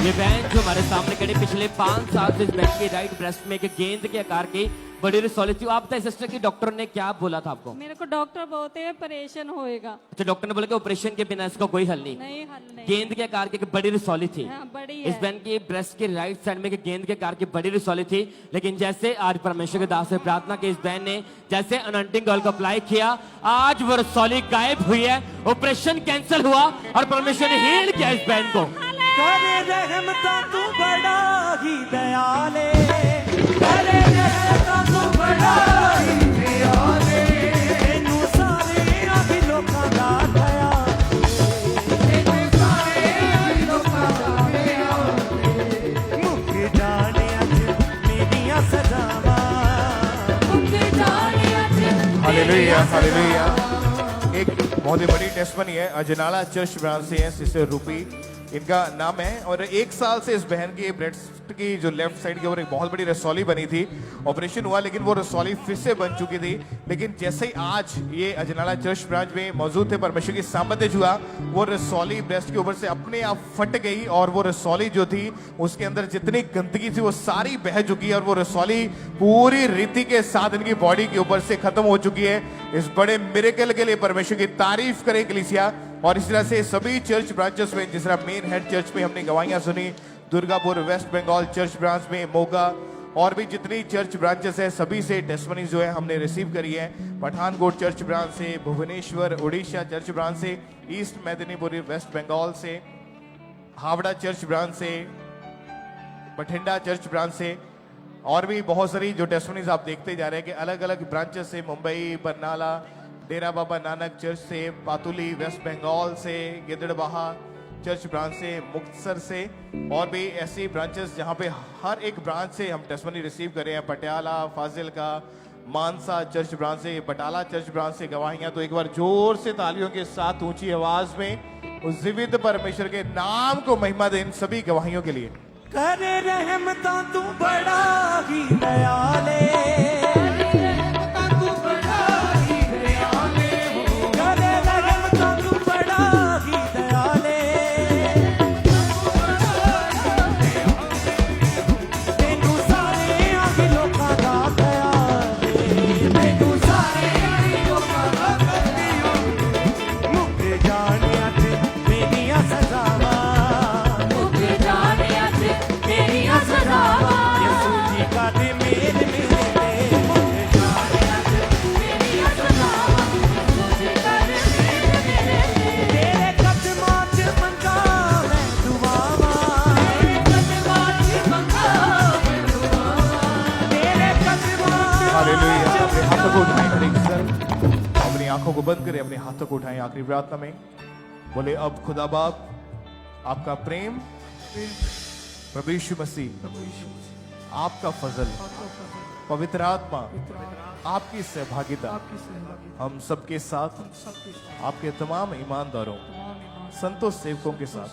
ये बहन जो हमारे सामने खड़ी, पिछले 5 साल से इस बहन के राइट ब्रेस्ट में एक गेंद के आकार की बड़ी रिसोलिस थी। आप बताइए सिस्टर की डॉक्टर ने क्या बोला था आपको? मेरे को डॉक्टर बोलते हैं ऑपरेशन होएगा। अच्छा, डॉक्टर ने बोला कि ऑपरेशन के बिना इसका कोई हल नहीं। नहीं, हल नहीं। गेंद के आकार की एक बड़ी रिसोली थी। हाँ, बड़ी इस है। बहन की ब्रेस्ट के राइट साइड में एक गेंद के आकार की बड़ी रिसोली थी, लेकिन जैसे आज परमेश्वर के दास से प्रार्थना की, इस बहन ने जैसे अनॉइंटिंग ऑयल को अप्लाई किया, आज वो रिसोली गायब हुई है, ऑपरेशन कैंसिल हुआ और परमेश्वर ने हील किया इस बहन को। करे रहमता तू बड़ा ही दयाले, करे रहमता तू बड़ा ही दयाले, तेनू सारे अभी लोकां दा दया, तेनू सारे अभी लोकां दा दया, मुक जाने अज मेरियां सजावां, मुक जाने अज हालेलुया, हालेलुया। एक बहुत ही बड़ी टेस्टमनी है, अजनाला चर्च ब्रांच से है, सिस्टर रूपी इनका नाम है। और 1 साल से इस बहन की ब्रेस्ट की जो लेफ्ट साइड के ऊपर एक बहुत बड़ी रसौली बनी थी, ऑपरेशन हुआ लेकिन वो रसौली फिर से बन चुकी थी। लेकिन जैसे ही आज ये अजनाला चर्च ब्रांच में मौजूद थे, परमेश्वर की सामर्थ्य हुआ, वो रसौली ब्रेस्ट के ऊपर से अपने आप फट गई और वो रसौली जो थी उसके अंदर जितनी गंदगी थी वो सारी बह चुकी है और वो रसौली पूरी रीति के साथ इनकी बॉडी के ऊपर से खत्म हो चुकी है। इस बड़े मिरेकल के लिए परमेश्वर की तारीफ करें कलीसिया। और इस तरह से सभी चर्च ब्रांचेस में, जिस तरह मेन हेड चर्च में हमने गवाहियां सुनी, Durgapur West Bengal church branch में, मोगा और भी जितनी चर्च ब्रांचेस है सभी से टेस्टमनी जो है हमने रिसीव करी है। पठानकोट चर्च ब्रांच से, भुवनेश्वर उड़ीसा चर्च ब्रांच से, ईस्ट मेदिनीपुर वेस्ट बंगाल से, हावड़ा चर्च ब्रांच से, बठिंडा चर्च ब्रांच से, और भी बहुत सारी जो टेस्टमनीज आप देखते जा रहे हैं कि अलग अलग ब्रांचेस से, मुंबई, बरनाला, डेरा बाबा नानक चर्च से, पातुली वेस्ट बंगाल से, गिदड़बाहा चर्च ब्रांच से, मुक्तसर से, और भी ऐसी ब्रांचेस जहां पे हर एक ब्रांच से हम टेस्टमनी रिसीव कर रहे हैं। पटियाला, फाजिलका, मानसा चर्च ब्रांच से, बटाला चर्च ब्रांच से गवाहियां। तो एक बार जोर से तालियों के साथ ऊंची आवाज में उस जीवित परमेश्वर के नाम को महिमा दे इन सभी गवाहियों के लिए। करे रहमता तू बड़ा ही दयाले, करे रहमता तू बड़ा ही दयाले, तेनू सारे आगे लोकां दा दयाले, तेनू सारे आगे लोकां दा दयाले, मुक जानिया ते मेरियां सजावां, मुक जानिया ते मेरियां सजावां, यसू जी का दे मेरे मेरे मुक जानिया ते मेरियां सजावां, यसू जी का दे मेरे मेरे, तेरे कदमां च मंगा मैं दुआवां, तेरे कदमां च मंगा मैं दुआवां, तेरे कदमां हालेलुया। अपने हाथों को उठाएं हर एक सर, अपनी आंखों को बंद करें, अपने हाथों को उठाएं आखिरी प्रार्थना में। बोले अब खुदा बाप आपका प्रेम, प्रभु यीशु मसीह, आपका फजल, पवित्र आत्मा, आपकी सहभागिता हम सबके साथ, आपके तमाम ईमानदारों, संतों, सेवकों के साथ,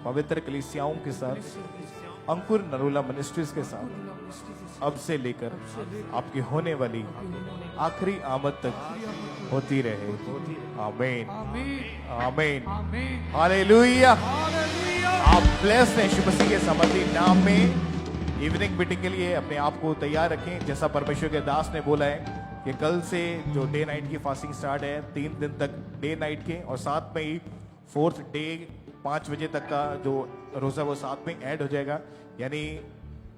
पवित्र कलीसियाओं के साथ, अंकुर नरोला मिनिस्ट्रीज के साथ अब से लेकर आपकी होने वाली आखिरी आमद तक होती रहे। आमीन, आमीन, हालेलुया। आप ब्लेस्ड हैं यीशु मसीह के समर्थी नाम में। इवनिंग मीटिंग के लिए अपने आप को तैयार रखें। जैसा परमेश्वर के दास ने बोला है कि कल से जो डे नाइट की फास्टिंग स्टार्ट है, 3 दिन तक डे नाइट के, और साथ में ही 4th डे 5 बजे तक का जो रोजा वो साथ में ऐड हो जाएगा। यानी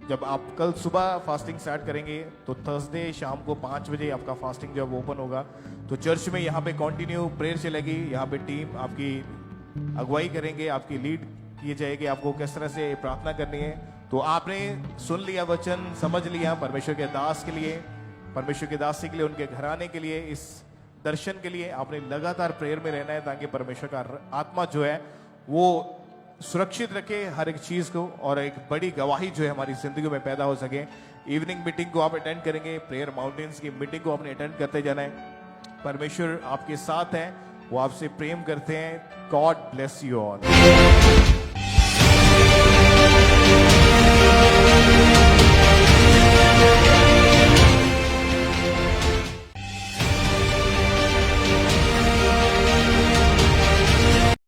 जब आप कल सुबह फास्टिंग स्टार्ट करेंगे तो थर्सडे शाम को 5 बजे आपका फास्टिंग जब ओपन होगा तो चर्च में यहाँ पे कंटिन्यू प्रेयर चलेगी। यहाँ पे टीम आपकी अगुवाई करेंगे, आपकी लीड की जाएगी, आपको किस तरह से प्रार्थना करनी है। तो आपने सुन लिया वचन, समझ लिया परमेश्वर के दास के लिए, परमेश्वर के दासी के लिए, उनके घराने के लिए, इस दर्शन के लिए आपने लगातार प्रेयर में रहना है ताकि परमेश्वर का आत्मा जो है वो सुरक्षित रखे हर एक चीज को, और एक बड़ी गवाही जो है हमारी जिंदगी में पैदा हो सके। इवनिंग मीटिंग को आप अटेंड करेंगे, प्रेयर माउंटेन्स की मीटिंग को आपने अटेंड करते जाना है। परमेश्वर आपके साथ है, वो आपसे प्रेम करते हैं। God bless you all.